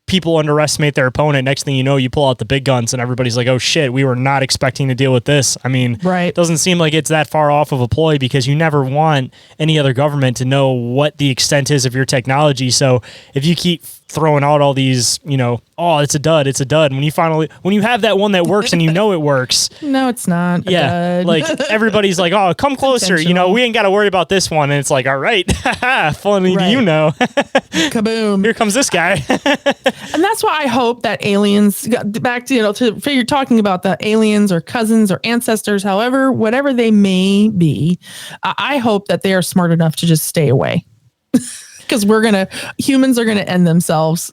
people underestimate their opponent. Next thing you know, you pull out the big guns and everybody's like, oh shit, we were not expecting to deal with this. I mean, right. It doesn't seem like it's that far off of a ploy because you never want any other government to know what the extent is of your technology. So if you keep throwing out all these, you know, oh, it's a dud. And when you have that one that works and you know it works. No, it's not. Yeah. Like everybody's like, oh, come closer. You know, we ain't got to worry about this one. And it's like, all right, funny right. do you know? Kaboom. Here comes this guy. And that's why I hope that aliens back to, you're talking about the aliens or cousins or ancestors, however, whatever they may be. I hope that they are smart enough to just stay away. Because humans are going to end themselves.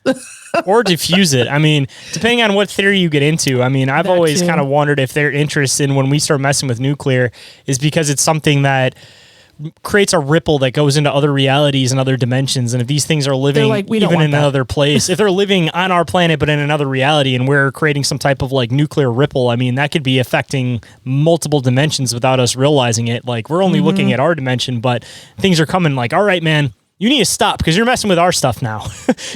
Or diffuse it. I mean, depending on what theory you get into. I mean, I've always kind of wondered if their interest in when we start messing with nuclear is because it's something that creates a ripple that goes into other realities and other dimensions. And if these things are living like, even in another place, if they're living on our planet but in another reality and we're creating some type of like nuclear ripple, I mean, that could be affecting multiple dimensions without us realizing it. Like we're only looking at our dimension, but things are coming like, all right, man, you need to stop because you're messing with our stuff now.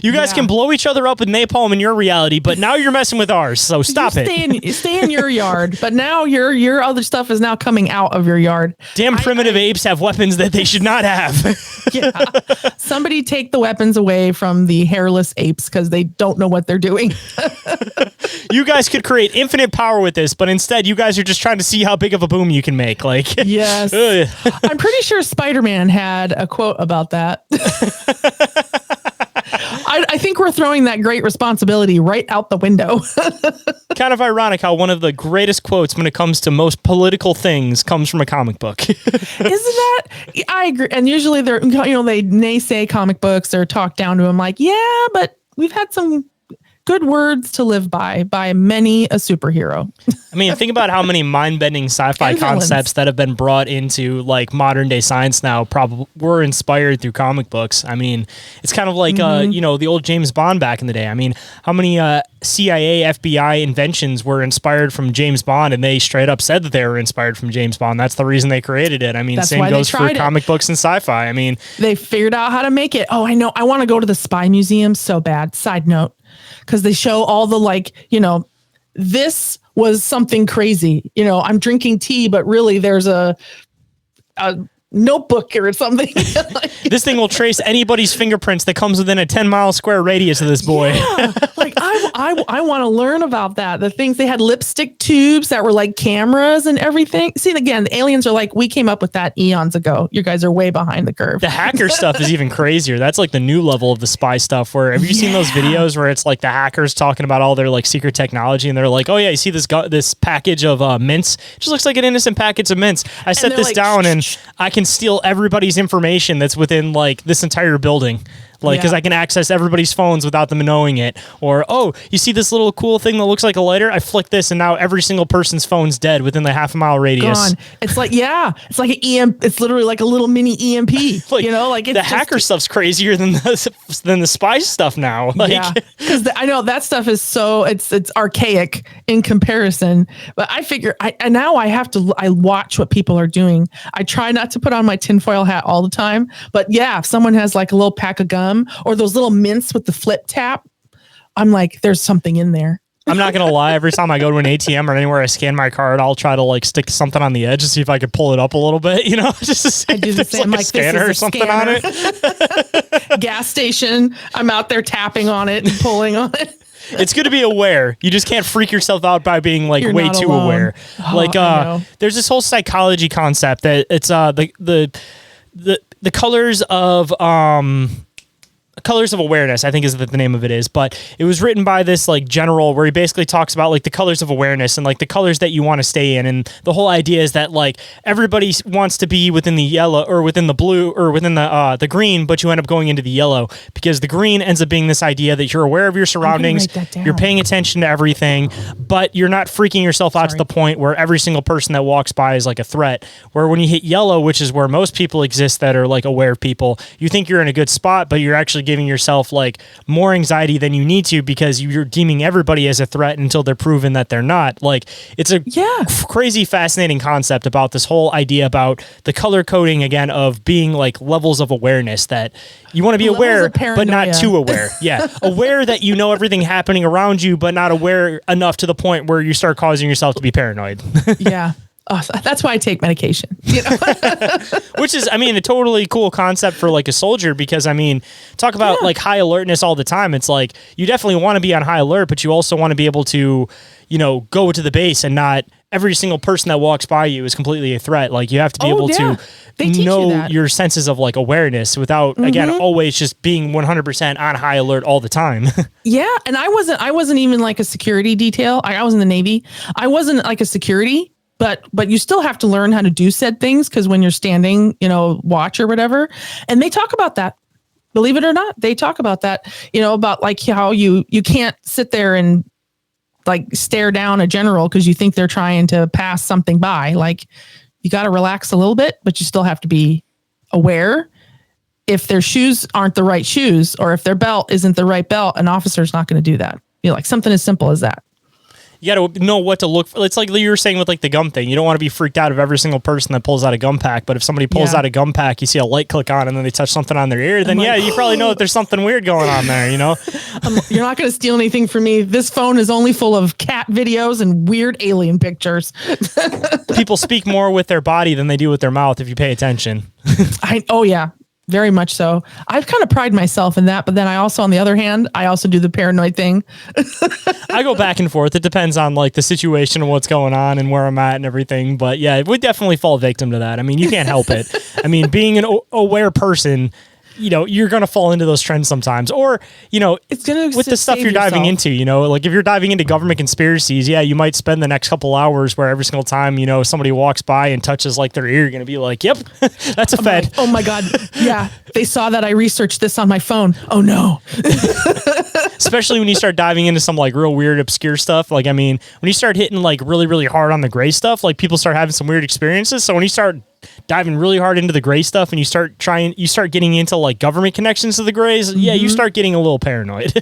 You guys can blow each other up with napalm in your reality, but now you're messing with ours. So stop it. Stay in your yard, but now your other stuff is now coming out of your yard. Damn primitive apes have weapons that they should not have. Yeah. Somebody take the weapons away from the hairless apes because they don't know what they're doing. You guys could create infinite power with this, but instead you guys are just trying to see how big of a boom you can make. Like, yes. I'm pretty sure Spider-Man had a quote about that. I think we're throwing that great responsibility right out the window. Kind of ironic how one of the greatest quotes when it comes to most political things comes from a comic book. Isn't that? I agree. And usually they naysay comic books or talk down to them like, yeah, but we've had some good words to live by many a superhero. I mean, think about how many mind-bending sci-fi concepts that have been brought into like modern day science now probably were inspired through comic books. I mean, it's kind of like the old James Bond back in the day. I mean, how many CIA, FBI inventions were inspired from James Bond, and they straight up said that they were inspired from James Bond. That's the reason they created it. I mean, same goes for comic books and sci-fi. I mean, they figured out how to make it. Oh, I know. I want to go to the spy museum so bad. Side note. Because they show all the this was something crazy. I'm drinking tea, but really there's a notebook or something. This thing will trace anybody's fingerprints that comes within a 10-mile square radius of this boy. Yeah. Like I want to learn about that. The things they had lipstick tubes that were like cameras and everything. See, again, the aliens are like, we came up with that eons ago. You guys are way behind the curve. The hacker stuff is even crazier. That's like the new level of the spy stuff where have you seen those videos where it's like the hackers talking about all their like secret technology and they're like, oh yeah, you see this package of mints? It just looks like an innocent package of mints. I set this down and I can steal everybody's information that's within like this entire building. Like, because I can access everybody's phones without them knowing it. Or, oh, you see this little cool thing that looks like a lighter? I flick this, and now every single person's phone's dead within the half-a-mile radius. Gone. It's like, it's like an It's literally like a little mini EMP. Like it's the hacker stuff's crazier than the spy stuff now. Like, yeah, because I know that stuff is so it's archaic in comparison. But I figure I watch what people are doing. I try not to put on my tinfoil hat all the time. But yeah, if someone has like a little pack of gum or those little mints with the flip tap, I'm like, there's something in there. I'm not gonna lie. Every time I go to an ATM or anywhere I scan my card, I'll try to like stick something on the edge to see if I could pull it up a little bit. Just to see I do the if there's same. like a scanner or something on it. Gas station. I'm out there tapping on it and pulling on it. It's good to be aware. You just can't freak yourself out by being like way too aware. There's this whole psychology concept that it's the colors of Colors of Awareness, I think is what the name of it is, but it was written by this like general where he basically talks about like the colors of awareness and like the colors that you want to stay in. And the whole idea is that like everybody wants to be within the yellow or within the blue or within the green, but you end up going into the yellow because the green ends up being this idea that you're aware of your surroundings, you're paying attention to everything, but you're not freaking yourself out to the point where every single person that walks by is like a threat. Where when you hit yellow, which is where most people exist that are like aware people, you think you're in a good spot, but you're actually giving yourself like more anxiety than you need to because you're deeming everybody as a threat until they're proven that they're not. Like it's a crazy fascinating concept about this whole idea about the color coding again of being like levels of awareness that you want to be aware but not too aware. Aware that you know everything happening around you but not aware enough to the point where you start causing yourself to be paranoid. Oh, that's why I take medication, which is, I mean, a totally cool concept for like a soldier because, I mean, talk about like high alertness all the time. It's like you definitely want to be on high alert, but you also want to be able to, go to the base and not every single person that walks by you is completely a threat. Like you have to be able to know your senses of like awareness without, again, always just being 100% on high alert all the time. And I wasn't even like a security detail. I was in the Navy. I wasn't like a security. But you still have to learn how to do said things because when you're standing, watch or whatever, and they talk about that. Believe it or not, they talk about that. About like how you can't sit there and like stare down a general because you think they're trying to pass something by. Like you got to relax a little bit, but you still have to be aware. If their shoes aren't the right shoes or if their belt isn't the right belt, an officer's not going to do that. Like something as simple as that. You got to know what to look for. It's like you were saying with like the gum thing. You don't want to be freaked out of every single person that pulls out a gum pack. But if somebody pulls out a gum pack, you see a light click on and then they touch something on their ear, then you probably know that there's something weird going on there, You're not going to steal anything from me. This phone is only full of cat videos and weird alien pictures. People speak more with their body than they do with their mouth if you pay attention. Oh, yeah. Very much so. I've kind of pride myself in that, but then I also, on the other hand, I also do the paranoid thing. I go back and forth. It depends on like the situation and what's going on and where I'm at and everything. But yeah, we definitely fall victim to that. I mean, you can't help it. I mean, being an aware person, you're going to fall into those trends sometimes. Or, it's gonna with the stuff you're diving into, like if you're diving into government conspiracies, you might spend the next couple hours where every single time, somebody walks by and touches like their ear, you're going to be like, yep, that's a Fed. Oh my God. Yeah. They saw that I researched this on my phone. Oh no. Especially when you start diving into some like real weird, obscure stuff. Like, I mean, when you start hitting like really, really hard on the gray stuff, like people start having some weird experiences. So when you start diving really hard into the gray stuff and you start getting into like government connections to the grays, you start getting a little paranoid.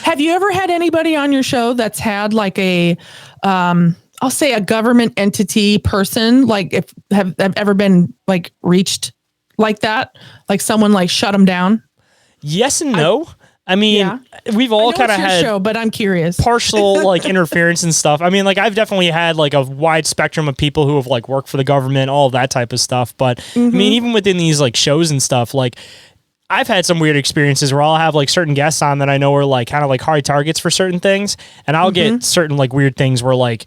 Have you ever had anybody on your show that's had like a, I'll say a government entity person, like have ever been like reached like that? Like someone like shut them down? Yes and no. I mean, we've all kind of had show, but I'm curious. Partial like interference and stuff. I mean, like I've definitely had like a wide spectrum of people who have like worked for the government, all of that type of stuff. But I mean, even within these like shows and stuff, like I've had some weird experiences where I'll have like certain guests on that I know are like kind of like hard targets for certain things. And I'll get certain like weird things where like,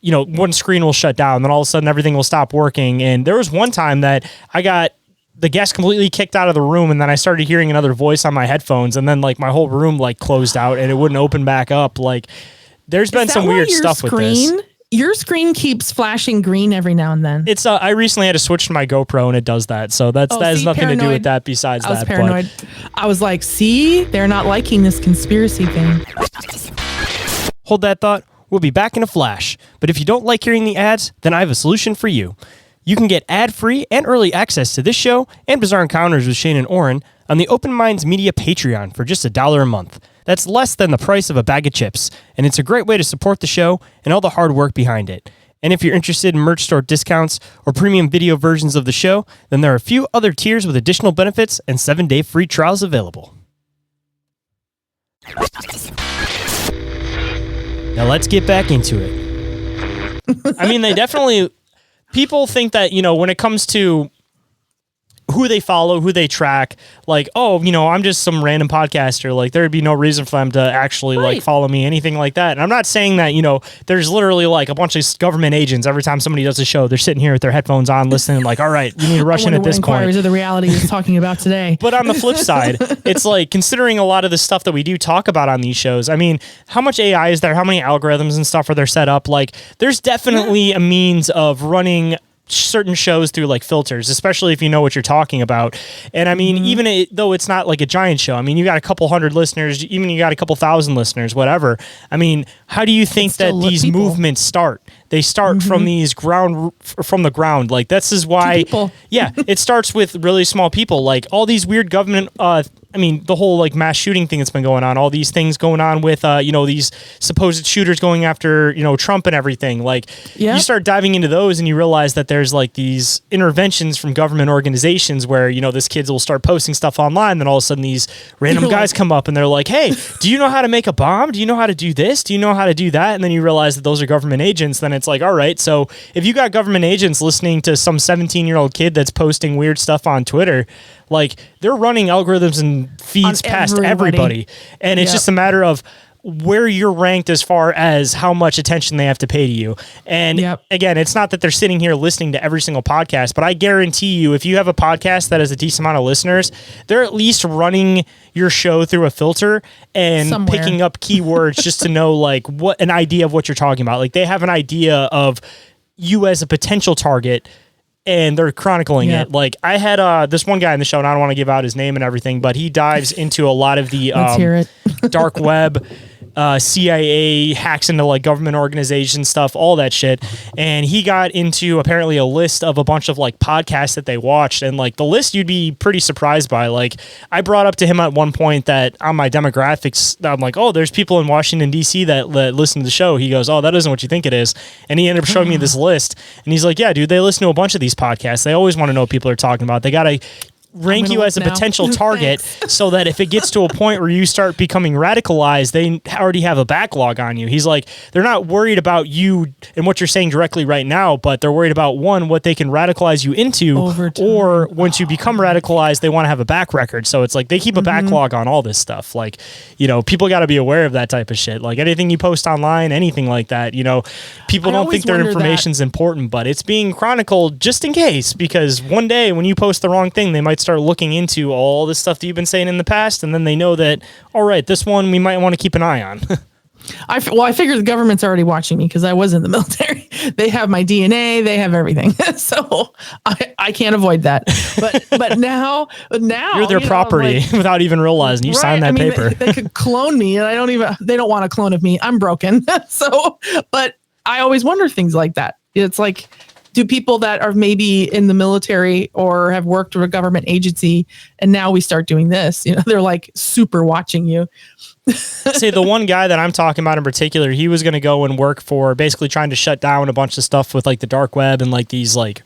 one screen will shut down, then all of a sudden everything will stop working. And there was one time that I got the guest completely kicked out of the room, and then I started hearing another voice on my headphones, and then like my whole room like closed out and it wouldn't open back up. Like there's been some weird stuff with this. Your screen keeps flashing green every now and then. It's I recently had to switch to my GoPro and it does that. So that has nothing to do with that besides that. I was paranoid. I was like, see, they're not liking this conspiracy thing. Hold that thought. We'll be back in a flash. But if you don't like hearing the ads, then I have a solution for you. You can get ad-free and early access to this show and Bizarre Encounters with Shayn Orin on the Open Minds Media Patreon for just $1 a month. That's less than the price of a bag of chips, and it's a great way to support the show and all the hard work behind it. And if you're interested in merch store discounts or premium video versions of the show, then there are a few other tiers with additional benefits and 7-day free trials available. Now let's get back into it. I mean, they definitely... People think that, when it comes to who they follow, who they track, like, oh, I'm just some random podcaster. Like, there'd be no reason for them to actually like follow me, anything like that. And I'm not saying that, there's literally like a bunch of government agents every time somebody does a show, they're sitting here with their headphones on listening like, all right, you need to rush in at this point. Inquiries of the reality is talking about today. But on the flip side, it's like, considering a lot of the stuff that we do talk about on these shows, I mean, how much AI is there? How many algorithms and stuff are there set up? Like, there's definitely a means of running certain shows through like filters, especially if you know what you're talking about. And I mean, even though it's not like a giant show, I mean, you got a couple hundred listeners, even you got a couple thousand listeners, whatever. I mean, how do you think that these movements start? They start from the ground. Like, this is why, it starts with really small people. Like, all these weird government, the whole like mass shooting thing that's been going on, all these things going on with, these supposed shooters going after, Trump and everything. Like, you start diving into those and you realize that there's like these interventions from government organizations where, this kids will start posting stuff online. Then all of a sudden these random guys come up and they're like, hey, do you know how to make a bomb? Do you know how to do this? Do you know how to do that? And then you realize that those are government agents. Then it's like, all right, so if you got government agents listening to some 17-year-old kid that's posting weird stuff on Twitter, like, they're running algorithms and feeds past everybody. And it's just a matter of where you're ranked as far as how much attention they have to pay to you. And again, it's not that they're sitting here listening to every single podcast, but I guarantee you, if you have a podcast that has a decent amount of listeners, they're at least running your show through a filter and picking up keywords just to know like an idea of what you're talking about. Like, they have an idea of you as a potential target, and they're chronicling it. Like, I had this one guy in the show, and I don't want to give out his name and everything, but he dives into a lot of the dark web, CIA hacks into like government organization stuff, all that shit. And he got into apparently a list of a bunch of like podcasts that they watched, and like the list you'd be pretty surprised by. Like, I brought up to him at one point that on my demographics, I'm like, oh, there's people in Washington DC that listen to the show. He goes, oh, that isn't what you think it is. And he ended up showing me this list, and he's like, yeah, dude, they listen to a bunch of these podcasts. They always want to know what people are talking about. They gotta rank you as a potential target so that if it gets to a point where you start becoming radicalized, they already have a backlog on you. He's like, they're not worried about you and what you're saying directly right now, but they're worried about, one, what they can radicalize you into, or once you become radicalized, they want to have a back record. So it's like they keep a backlog on all this stuff. Like, people got to be aware of that type of shit. Like, anything you post online, anything like that, people don't think their information's important, but it's being chronicled just in case, because one day when you post the wrong thing, they might start looking into all this stuff that you've been saying in the past, and then they know that, all right, this one we might want to keep an eye on. I figure the government's already watching me because I was in the military. They have my DNA, they have everything, so I can't avoid that. But now you're their property without even realizing you signed that paper. They could clone me, and they don't want a clone of me. I'm broken. So, but I always wonder things like that. It's like, do people that are maybe in the military or have worked for a government agency, and now we start doing this, they're like super watching you. See, the one guy that I'm talking about in particular, he was going to go and work for basically trying to shut down a bunch of stuff with like the dark web and like these like,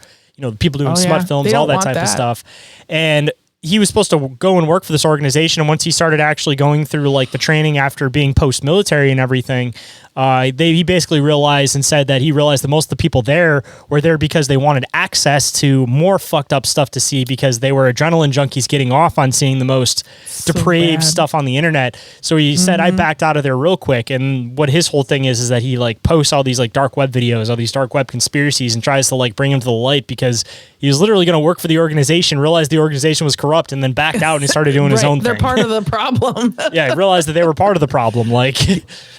people doing smut films, all that type of stuff. And he was supposed to go and work for this organization. And once he started actually going through like the training after being post-military and everything, he basically realized and said that he realized that most of the people there were there because they wanted access to more fucked up stuff to see, because they were adrenaline junkies getting off on seeing the most depraved stuff on the internet. So he said, I backed out of there real quick. And what his whole thing is that he like posts all these like dark web videos, all these dark web conspiracies, and tries to like bring them to the light, because he was literally going to work for the organization, realized the organization was corrupt, and then backed out and he started doing his own thing. They're part of the problem. Yeah, I realized that they were part of the problem. Like,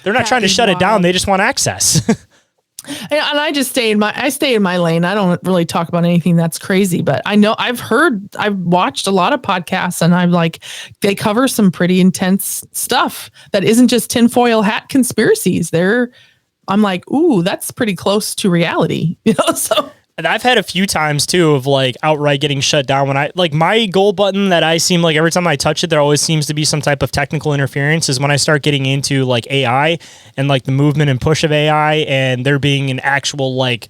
they're not trying to shut it down. They just want access. And I just stay in my lane. I don't really talk about anything that's crazy, but I know I've watched a lot of podcasts, and I'm like, they cover some pretty intense stuff that isn't just tinfoil hat conspiracies. I'm like, ooh, that's pretty close to reality, so. And I've had a few times too of like outright getting shut down when I like my goal button that I seem like every time I touch it, there always seems to be some type of technical interference, is when I start getting into like AI and like the movement and push of AI, and there being an actual like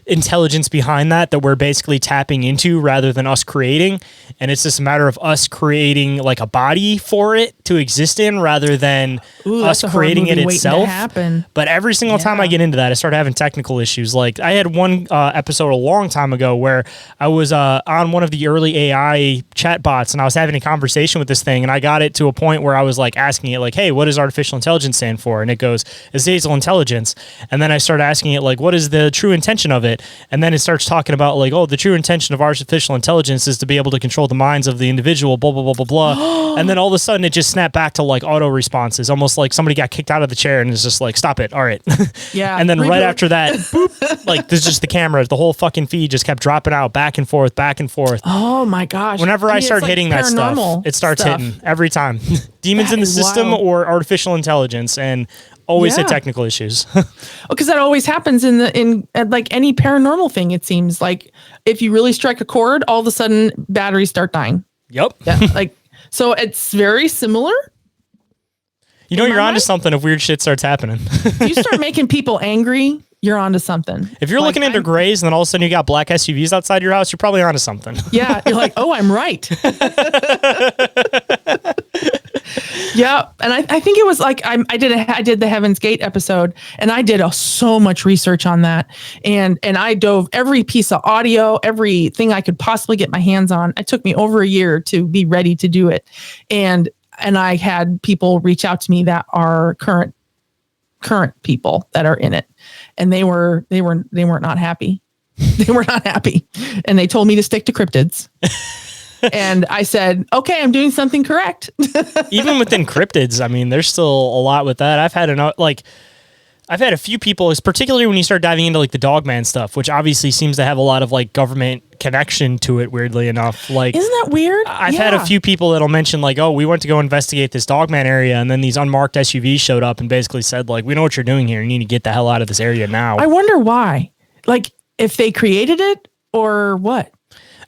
intelligence behind that we're basically tapping into rather than us creating. And it's just a matter of us creating like a body for it to exist in rather than Ooh, us that's a horror creating it movie waiting to itself. happen. But every single time I get into that, I start having technical issues. Like I had one episode a long time ago where I was on one of the early AI chat bots and I was having a conversation with this thing, and I got it to a point where I was like asking it like, hey, what does artificial intelligence stand for? And it goes, it's Layzell intelligence. And then I started asking it like, what is the true intention of it? And then it starts talking about like, oh, the true intention of artificial intelligence is to be able to control the minds of the individual, blah, blah, blah, blah, blah. And then all of a sudden it just snapped back to like auto responses, almost like somebody got kicked out of the chair and it's just like, stop it. All right. Yeah. And then right after that, boop, like there's just the camera, the whole fucking feed just kept dropping out back and forth, back and forth. Oh my gosh. Whenever I start it's like hitting that stuff, paranormal it starts stuff. hitting every time. Demons That in the is system wild. or artificial intelligence, and always hit Yeah. technical issues. Because that always happens in like any paranormal thing. It seems like if you really strike a chord, all of a sudden batteries start dying. Yep. Yeah, like so it's very similar. You know In you're my onto mind- something if weird shit starts happening. If you start making people angry, you're onto something. If you're Like, looking into I'm- grays and then all of a sudden you got black SUVs outside your house, you're probably onto something. Yeah, you're like, oh, I'm right. Yeah, and I think it was like I did the Heaven's Gate episode, and I did so much research on that, and I dove every piece of audio, everything I could possibly get my hands on. It took me over a year to be ready to do it, and I had people reach out to me that are current people that are in it, and they weren't not happy. They were not happy, and they told me to stick to cryptids. And I said, okay, I'm doing something correct. Even within cryptids, I mean, there's still a lot with that. I've had a few people, particularly when you start diving into like the Dogman stuff, which obviously seems to have a lot of like government connection to it, weirdly enough. Like, Isn't that weird? I've had a few people that'll mention like, oh, we went to go investigate this Dogman area, and then these unmarked SUVs showed up and basically said like, we know what you're doing here. You need to get the hell out of this area now. I wonder why. Like, if they created it or what?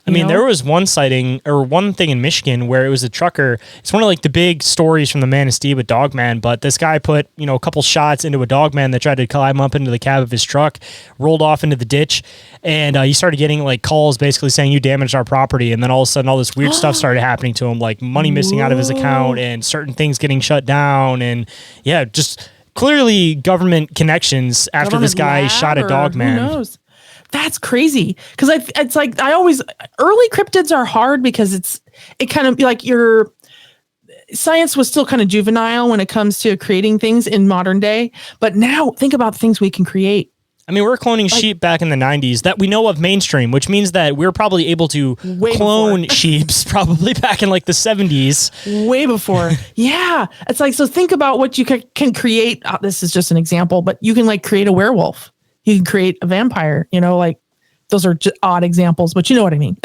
I mean, there was one sighting or one thing in Michigan where it was a trucker. It's one of like the big stories from the Manistee with Dogman, but this guy put, a couple shots into a Dogman that tried to climb up into the cab of his truck, rolled off into the ditch, and he started getting like calls basically saying you damaged our property. And then all of a sudden all this weird stuff started happening to him, like money missing out of his account and certain things getting shut down. And yeah, just clearly government connections after this guy shot a Dogman. Who knows? That's crazy. Because it's like early cryptids are hard because it kind of like your science was still kind of juvenile when it comes to creating things in modern day. But now think about the things we can create. I mean, we're cloning sheep back in the 90s that we know of mainstream, which means that we're probably able to clone sheeps probably back in like the 70s. Way before. Yeah. It's like, so think about what you can create. This is just an example, but you can like create a werewolf. You can create a vampire, like those are just odd examples, but you know what I mean.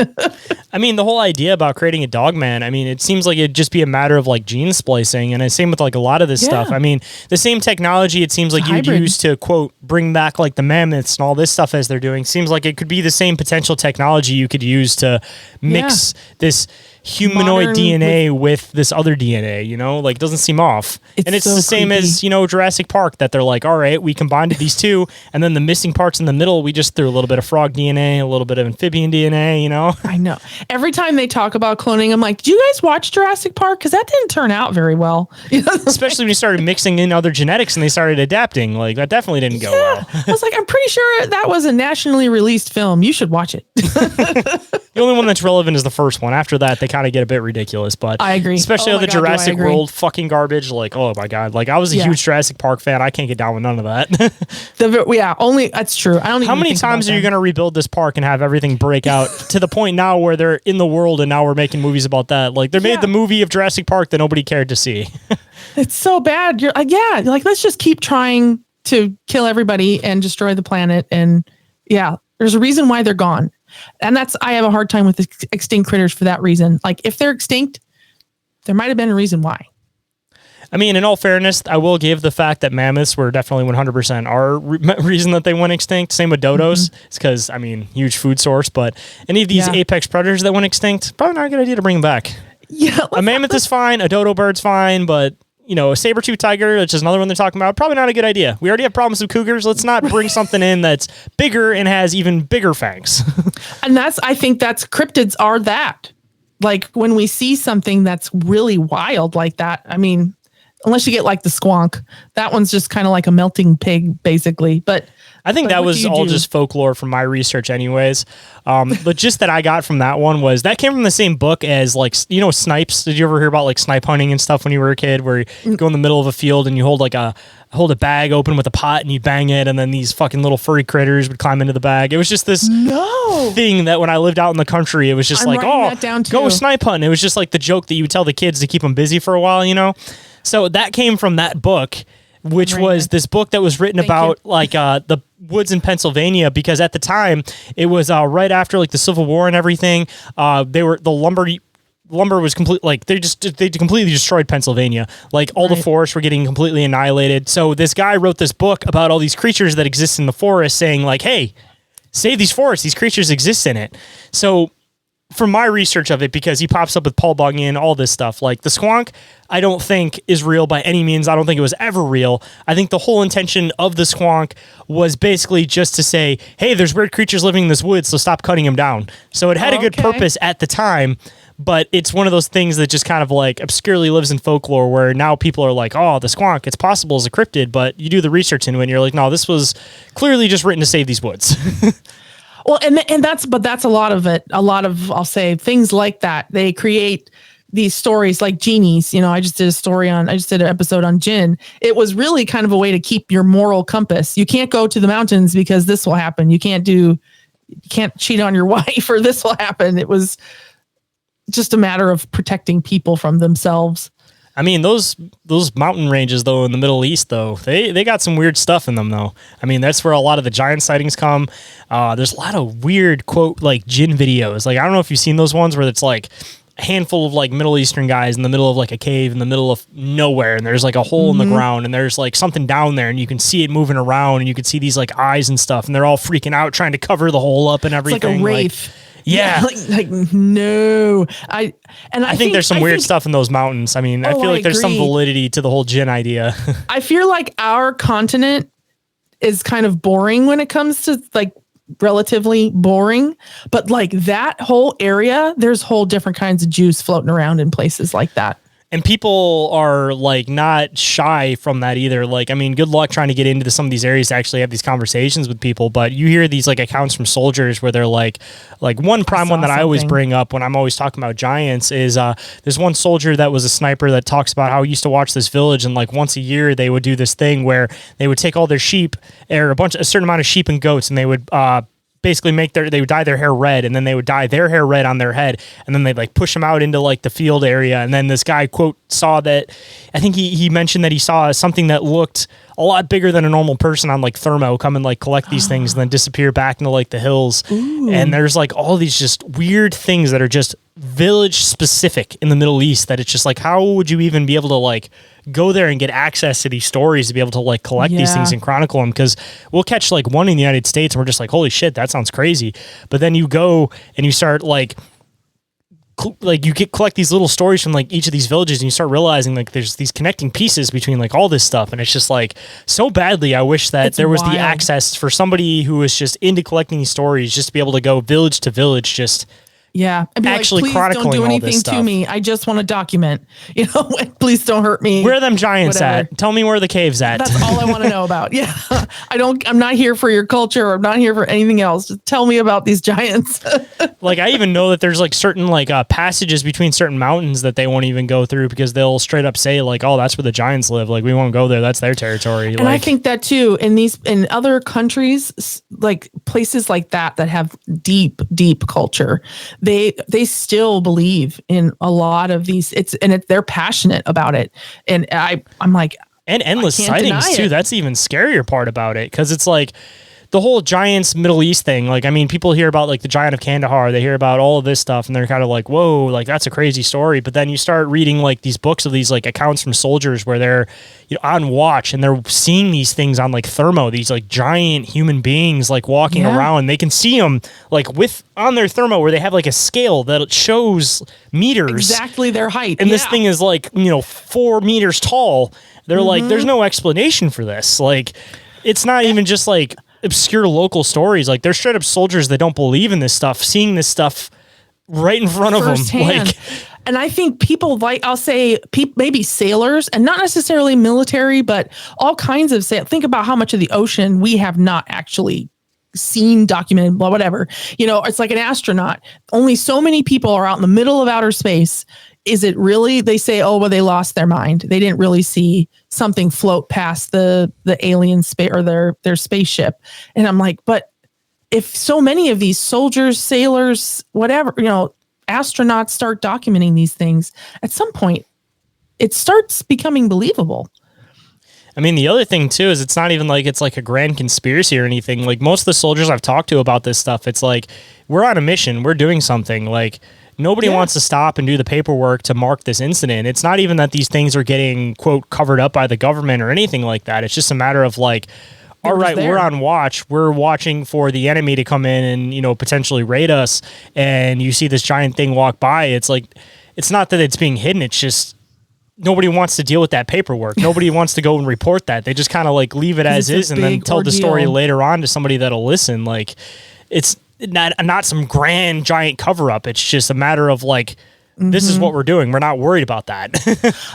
I mean, the whole idea about creating a Dogman, I mean, it seems like it'd just be a matter of like gene splicing. And the same with like a lot of this stuff. I mean, the same technology, it seems like you'd use to quote, bring back like the mammoths and all this stuff as they're doing. Seems like it could be the same potential technology you could use to mix this humanoid Modern DNA with this other DNA, like it doesn't seem off. And it's so the same as, Jurassic Park, that they're like, all right, we combined these two, and then the missing parts in the middle, we just threw a little bit of frog DNA, a little bit of amphibian DNA, I know. Every time they talk about cloning, I'm like, do you guys watch Jurassic Park? Because that didn't turn out very well. Especially when you started mixing in other genetics and they started adapting. Like, that definitely didn't go well. I was like, I'm pretty sure that was a nationally released film. You should watch it. The only one that's relevant is the first one. After that, they kind of get a bit ridiculous. But I agree. Especially Oh all the my God, do I Jurassic agree. World fucking garbage. Like, oh my God. Like, I was a huge Jurassic Park fan. I can't get down with none of that. Only that's true. I don't even How many think times about are you them. going to rebuild this park and have everything break out to the point now where they're in the world and now we're making movies about that? Like, they made the movie of Jurassic Park that nobody cared to see. It's so bad. You're like, like, let's just keep trying to kill everybody and destroy the planet. And there's a reason why they're gone. And I have a hard time with extinct critters for that reason. Like, if they're extinct, there might have been a reason why. I mean, in all fairness, I will give the fact that mammoths were definitely 100% our reason that they went extinct. Same with dodos. It's because, I mean, huge food source. But any of these apex predators that went extinct, probably not a good idea to bring them back. Yeah, A mammoth is fine. A dodo bird's fine. But, a saber-tooth tiger, which is another one they're talking about, probably not a good idea. We already have problems with cougars. Let's not bring something in that's bigger and has even bigger fangs. And I think cryptids are that. like when we see something that's really wild like that, I mean, unless you get like the squonk, that one's just kind of like a melting pig, basically. But I think that was all just folklore from my research anyways. But just that I got from that one was that came from the same book as like, you know, snipes. Did you ever hear about like snipe hunting and stuff when you were a kid, where you go in the middle of a field and you hold a bag open with a pot and you bang it, and then these fucking little furry critters would climb into the bag. It was just this thing that when I lived out in the country, it was just like, oh, go snipe hunt. It was just like the joke that you would tell the kids to keep them busy for a while, you know? So that came from that book, which was this book that was written about like the woods in Pennsylvania, because at the time it was right after like the Civil War and everything. The lumber was complete, like they completely destroyed Pennsylvania. Like all the forests were getting completely annihilated. So this guy wrote this book about all these creatures that exist in the forest, saying like, hey, save these forests. These creatures exist in it. So from my research of it, because he pops up with Paul Bunyan, all this stuff, like the squonk, I don't think is real by any means. I don't think it was ever real. I think the whole intention of the squonk was basically just to say, hey, there's weird creatures living in this woods, so stop cutting them down. So it had a good purpose at the time, but it's one of those things that just kind of like obscurely lives in folklore, where now people are like, oh, the squonk, it's possible as a cryptid, but you do the research into it and you're like, no, this was clearly just written to save these woods. Well, and that's a lot of it. A lot of, I'll say, things like that. They create these stories like genies. You know, I just did an episode on Jinn. It was really kind of a way to keep your moral compass. You can't go to the mountains because this will happen. You can't cheat on your wife or this will happen. It was just a matter of protecting people from themselves. I mean, those mountain ranges, though, in the Middle East, though, they got some weird stuff in them, though. I mean, that's where a lot of the giant sightings come. There's a lot of weird, quote, like, Jinn videos. Like, I don't know if you've seen those ones where it's, like, a handful of, like, Middle Eastern guys in the middle of, like, a cave in the middle of nowhere, and there's, like, a hole in the ground, and there's, like, something down there, and you can see it moving around, and you can see these, like, eyes and stuff, and they're all freaking out trying to cover the hole up and everything. It's like a wraith. Like, yeah. Like no. I think there's some weird stuff in those mountains. I mean, I feel like there's some validity to the whole Jinn idea. I feel like our continent is kind of boring when it comes to like relatively boring, but like that whole area, there's whole different kinds of juice floating around in places like that. And people are like not shy from that either. Like, I mean, good luck trying to get into some of these areas to actually have these conversations with people. But you hear these like accounts from soldiers where they're like one prime one that I always bring up when I'm always talking about giants is there's one soldier that was a sniper that talks about how he used to watch this village, and like once a year they would do this thing where they would take all their sheep or a certain amount of sheep and goats, and they would basically they would dye their hair red, and then they would dye their hair red on their head, and then they'd like push them out into like the field area. And then this guy, quote, saw that, I think he mentioned that he saw something that looked a lot bigger than a normal person on like thermo come and like collect these things and then disappear back into like the hills. Ooh. And there's like all these just weird things that are just village specific in the Middle East, that it's just like, how would you even be able to like go there and get access to these stories to be able to like collect these things and chronicle them? Because we'll catch like one in the United States and we're just like, holy shit, that sounds crazy. But then you go and you start like collect these little stories from like each of these villages, and you start realizing like there's these connecting pieces between like all this stuff. And it's just like, so badly I wish that there was the access for somebody who was just into collecting these stories, just to be able to go village to village, just and be actually like, please chronicling don't do anything to me. I just want to document. You know, please don't hurt me. Where are them giants at? Tell me where the cave's at. That's all I want to know about. Yeah, I'm not here for your culture. I'm not here for anything else. Just tell me about these giants. Like, I even know that there's like certain like passages between certain mountains that they won't even go through, because they'll straight up say like, oh, that's where the giants live. Like, we won't go there. That's their territory. And I think that too, in other countries, like places like that have deep culture, they still believe in a lot of these. They're passionate about it, and I'm like, and endless sightings too. That's the even scarier part about it, because it's like the whole giants Middle East thing. Like, I mean, people hear about like the giant of Kandahar, they hear about all of this stuff, and they're kind of like, whoa, like that's a crazy story. But then you start reading like these books of these like accounts from soldiers where they're, you know, on watch, and they're seeing these things on like thermo, these like giant human beings like walking around. They can see them like on their thermo, where they have like a scale that shows meters, exactly their height. And this thing is like, you know, 4 meters tall. They're like, there's no explanation for this. Like, it's not even just like obscure local stories. Like, there's straight up soldiers that don't believe in this stuff, seeing this stuff right in front of them. Firsthand. And I think people I'll say maybe sailors, and not necessarily military, but all kinds of think about how much of the ocean we have not actually seen, documented, blah, whatever. It's like an astronaut. Only so many people are out in the middle of outer space. Is it really? They say, oh, well, they lost their mind. They didn't really see something float past the alien space or their spaceship. And I'm like, but if so many of these soldiers, sailors, whatever, astronauts start documenting these things, at some point it starts becoming believable. I mean, the other thing too is it's not even like it's like a grand conspiracy or anything. Like most of the soldiers I've talked to about this stuff, it's like we're on a mission, we're doing something. Like nobody wants to stop and do the paperwork to mark this incident. It's not even that these things are getting, quote, covered up by the government or anything like that. It's just a matter of like, all right, we're on watch. We're watching for the enemy to come in and, potentially raid us. And you see this giant thing walk by. It's like, it's not that it's being hidden. It's just nobody wants to deal with that paperwork. Nobody wants to go and report that. They just kind of like leave it as is and then tell the story later on to somebody that'll listen. Like it's not some grand giant cover up. It's just a matter of like, this is what we're doing. We're not worried about that.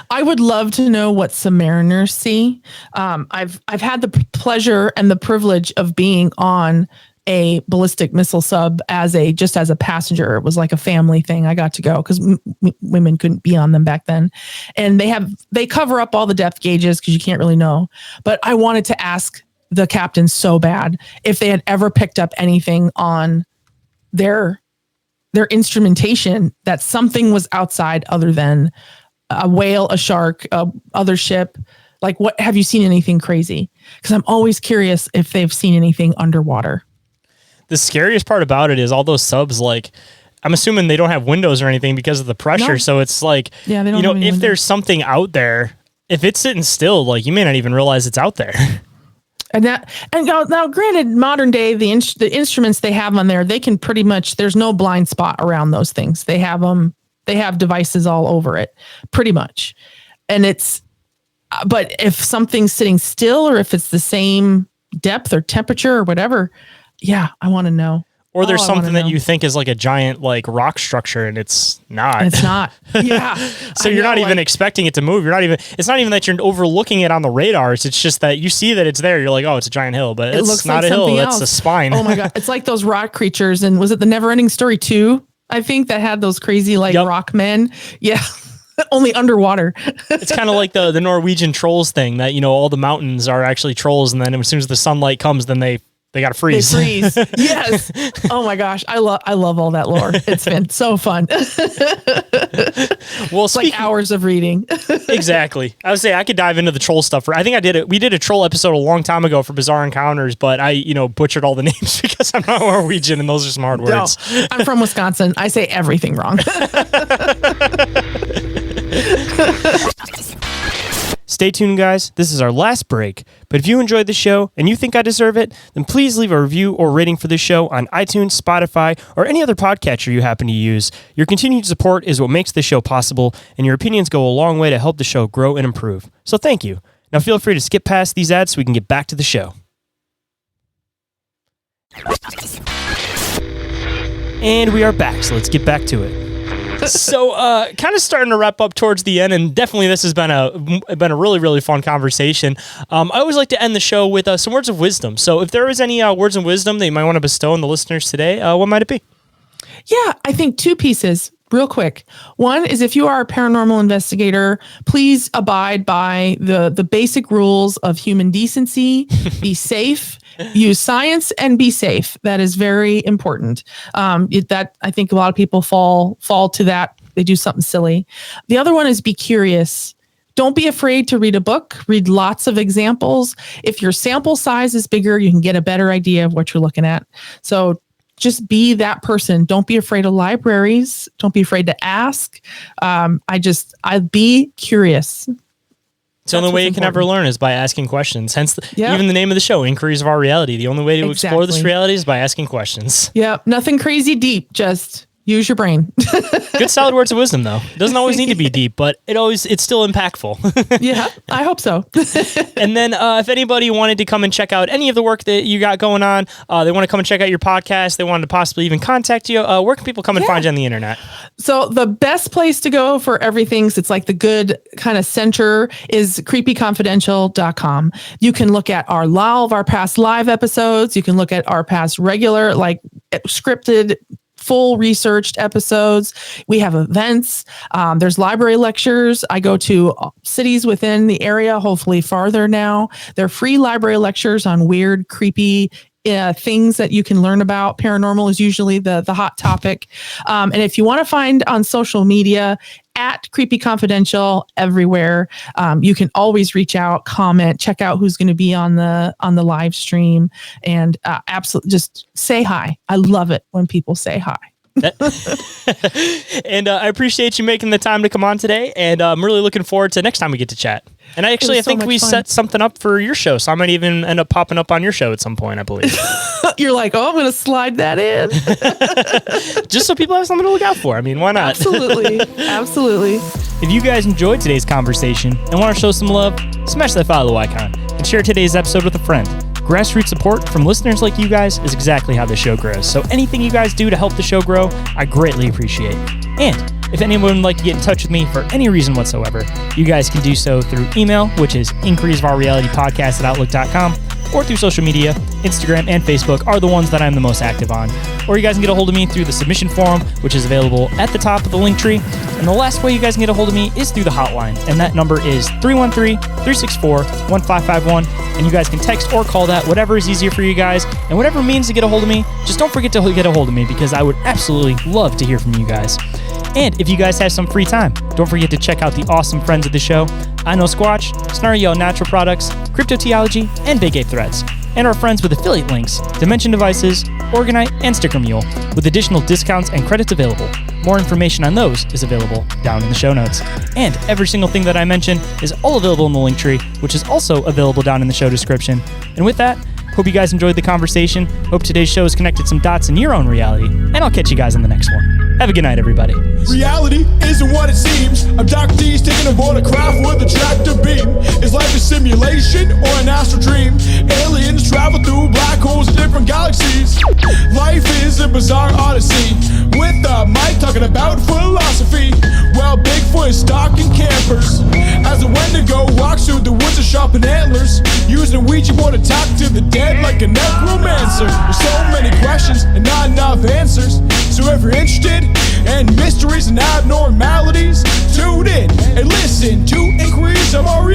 I would love to know what submariners see. I've had the pleasure and the privilege of being on a ballistic missile sub as a passenger. It was like a family thing. I got to go because women couldn't be on them back then. And they cover up all the depth gauges because you can't really know. But I wanted to ask the captain so bad if they had ever picked up anything on their instrumentation that something was outside other than a whale, a shark, other ship. Like, what have you seen anything crazy? Because I'm always curious if they've seen anything underwater. The scariest part about it is all those subs, like, I'm assuming they don't have windows or anything because of the pressure. No. So it's like, they don't have any if windows. There's something out there, if it's sitting still, like you may not even realize it's out there. And now, granted, modern day, the instruments they have on there, they can pretty much, there's no blind spot around those things. They have devices all over it, pretty much. And but if something's sitting still or if it's the same depth or temperature or whatever, yeah, I want to know. Or there's something that you think is like a giant like rock structure and it's not. It's not. Yeah. So you're not even expecting it to move. It's not even that you're overlooking it on the radars. It's just that you see that it's there. You're like, oh, it's a giant hill, but it's not a hill. It's a spine. Oh my God. It's like those rock creatures. And was it the Neverending Story 2? I think that had those crazy rock men. Yeah. Only underwater. It's kind of like the Norwegian trolls thing that, all the mountains are actually trolls. And then as soon as the sunlight comes, then they got to freeze. They freeze. Yes. Oh my gosh. I love all that lore. It's been so fun. Well, it's like hours of reading. Exactly. I would say I could dive into the troll stuff. I think we did a troll episode a long time ago for Bizarre Encounters, but I, butchered all the names because I'm not Norwegian and those are some hard words. No, I'm from Wisconsin. I say everything wrong. Stay tuned, guys. This is our last break. But if you enjoyed the show and you think I deserve it, then please leave a review or rating for this show on iTunes, Spotify, or any other podcatcher you happen to use. Your continued support is what makes the show possible, and your opinions go a long way to help the show grow and improve. So thank you. Now feel free to skip past these ads so we can get back to the show. And we are back, so let's get back to it. So, kind of starting to wrap up towards the end, and definitely this has been a really, really fun conversation. I always like to end the show with some words of wisdom. So, if there is any words of wisdom that you might want to bestow on the listeners today, what might it be? Yeah, I think two pieces. Real quick. One is if you are a paranormal investigator, please abide by the basic rules of human decency, be safe, use science, and be safe. That is very important. That I think a lot of people fall to that. They do something silly. The other one is be curious. Don't be afraid to read a book. Read lots of examples. If your sample size is bigger, you can get a better idea of what you're looking at. So just be that person. Don't be afraid of libraries. Don't be afraid to ask. I'd be curious. It's the only way you can ever learn is by asking questions. Hence, even the name of the show, Inquiries of Our Reality. The only way to explore this reality is by asking questions. Yeah, nothing crazy deep. Just Use your brain. Good solid words of wisdom, though. It doesn't always need to be deep, but it's still impactful. Yeah, I hope so. And then if anybody wanted to come and check out any of the work that you got going on, they want to come and check out your podcast, they wanted to possibly even contact you, where can people come and find you on the internet? So the best place to go for everything, so it's like the good kind of center, is creepyconfidential.com. You can look at all of our past live episodes. You can look at our past regular, like scripted, full researched episodes. We have events. There's library lectures. I go to cities within the area, hopefully farther now. They're free library lectures on weird, creepy things that you can learn about. Paranormal is usually the hot topic. And if you want to find on social media, at Creepy Confidential everywhere, you can always reach out, comment, check out who's going to be on the live stream, and absolutely just say hi. I love it when people say hi. And I appreciate you making the time to come on today, and I'm really looking forward to next time we get to chat. And I think we set something up for your show, so I might even end up popping up on your show at some point, I believe. You're like, oh, I'm going to slide that in. Just so people have something to look out for. I mean, why not? Absolutely. Absolutely. If you guys enjoyed today's conversation and want to show some love, smash that follow icon and share today's episode with a friend. Grassroots support from listeners like you guys is exactly how the show grows. So anything you guys do to help the show grow, I greatly appreciate. And if anyone would like to get in touch with me for any reason whatsoever, you guys can do so through email, which is increaseofourealitypodcast@outlook.com, or through social media. Instagram and Facebook are the ones that I'm the most active on. Or you guys can get a hold of me through the submission forum, which is available at the top of the link tree. And the last way you guys can get a hold of me is through the hotline, and that number is 313-364-1551. And you guys can text or call that, whatever is easier for you guys, and whatever means to get a hold of me. Just don't forget to get a hold of me, because I would absolutely love to hear from you guys. And if you guys have some free time, don't forget to check out the awesome friends of the show, I Know Squatch, Snarly Yell Natural Products, Cryptoteology, and Big Ape Threads. And our friends with affiliate links, Dimension Devices, Oregon-ite, and Sticker Mule, with additional discounts and credits available. More information on those is available down in the show notes. And every single thing that I mentioned is all available in the link tree, which is also available down in the show description. And with that, hope you guys enjoyed the conversation. Hope today's show has connected some dots in your own reality. And I'll catch you guys on the next one. Have a good night, everybody. Reality isn't what it seems. Abductees taking aboard a craft with a tractor beam. Is life a simulation or an astral dream? Aliens travel through black holes in different galaxies. Life is a bizarre odyssey, with the mic talking about philosophy. Well, Bigfoot is stalking campers as a Wendigo walks through the woods of sharpened antlers, using a Ouija board to talk to the dead like a necromancer. There's so many questions and not enough answers. So if you're interested in mysteries and abnormalities, tune in and listen to Inquiries of Our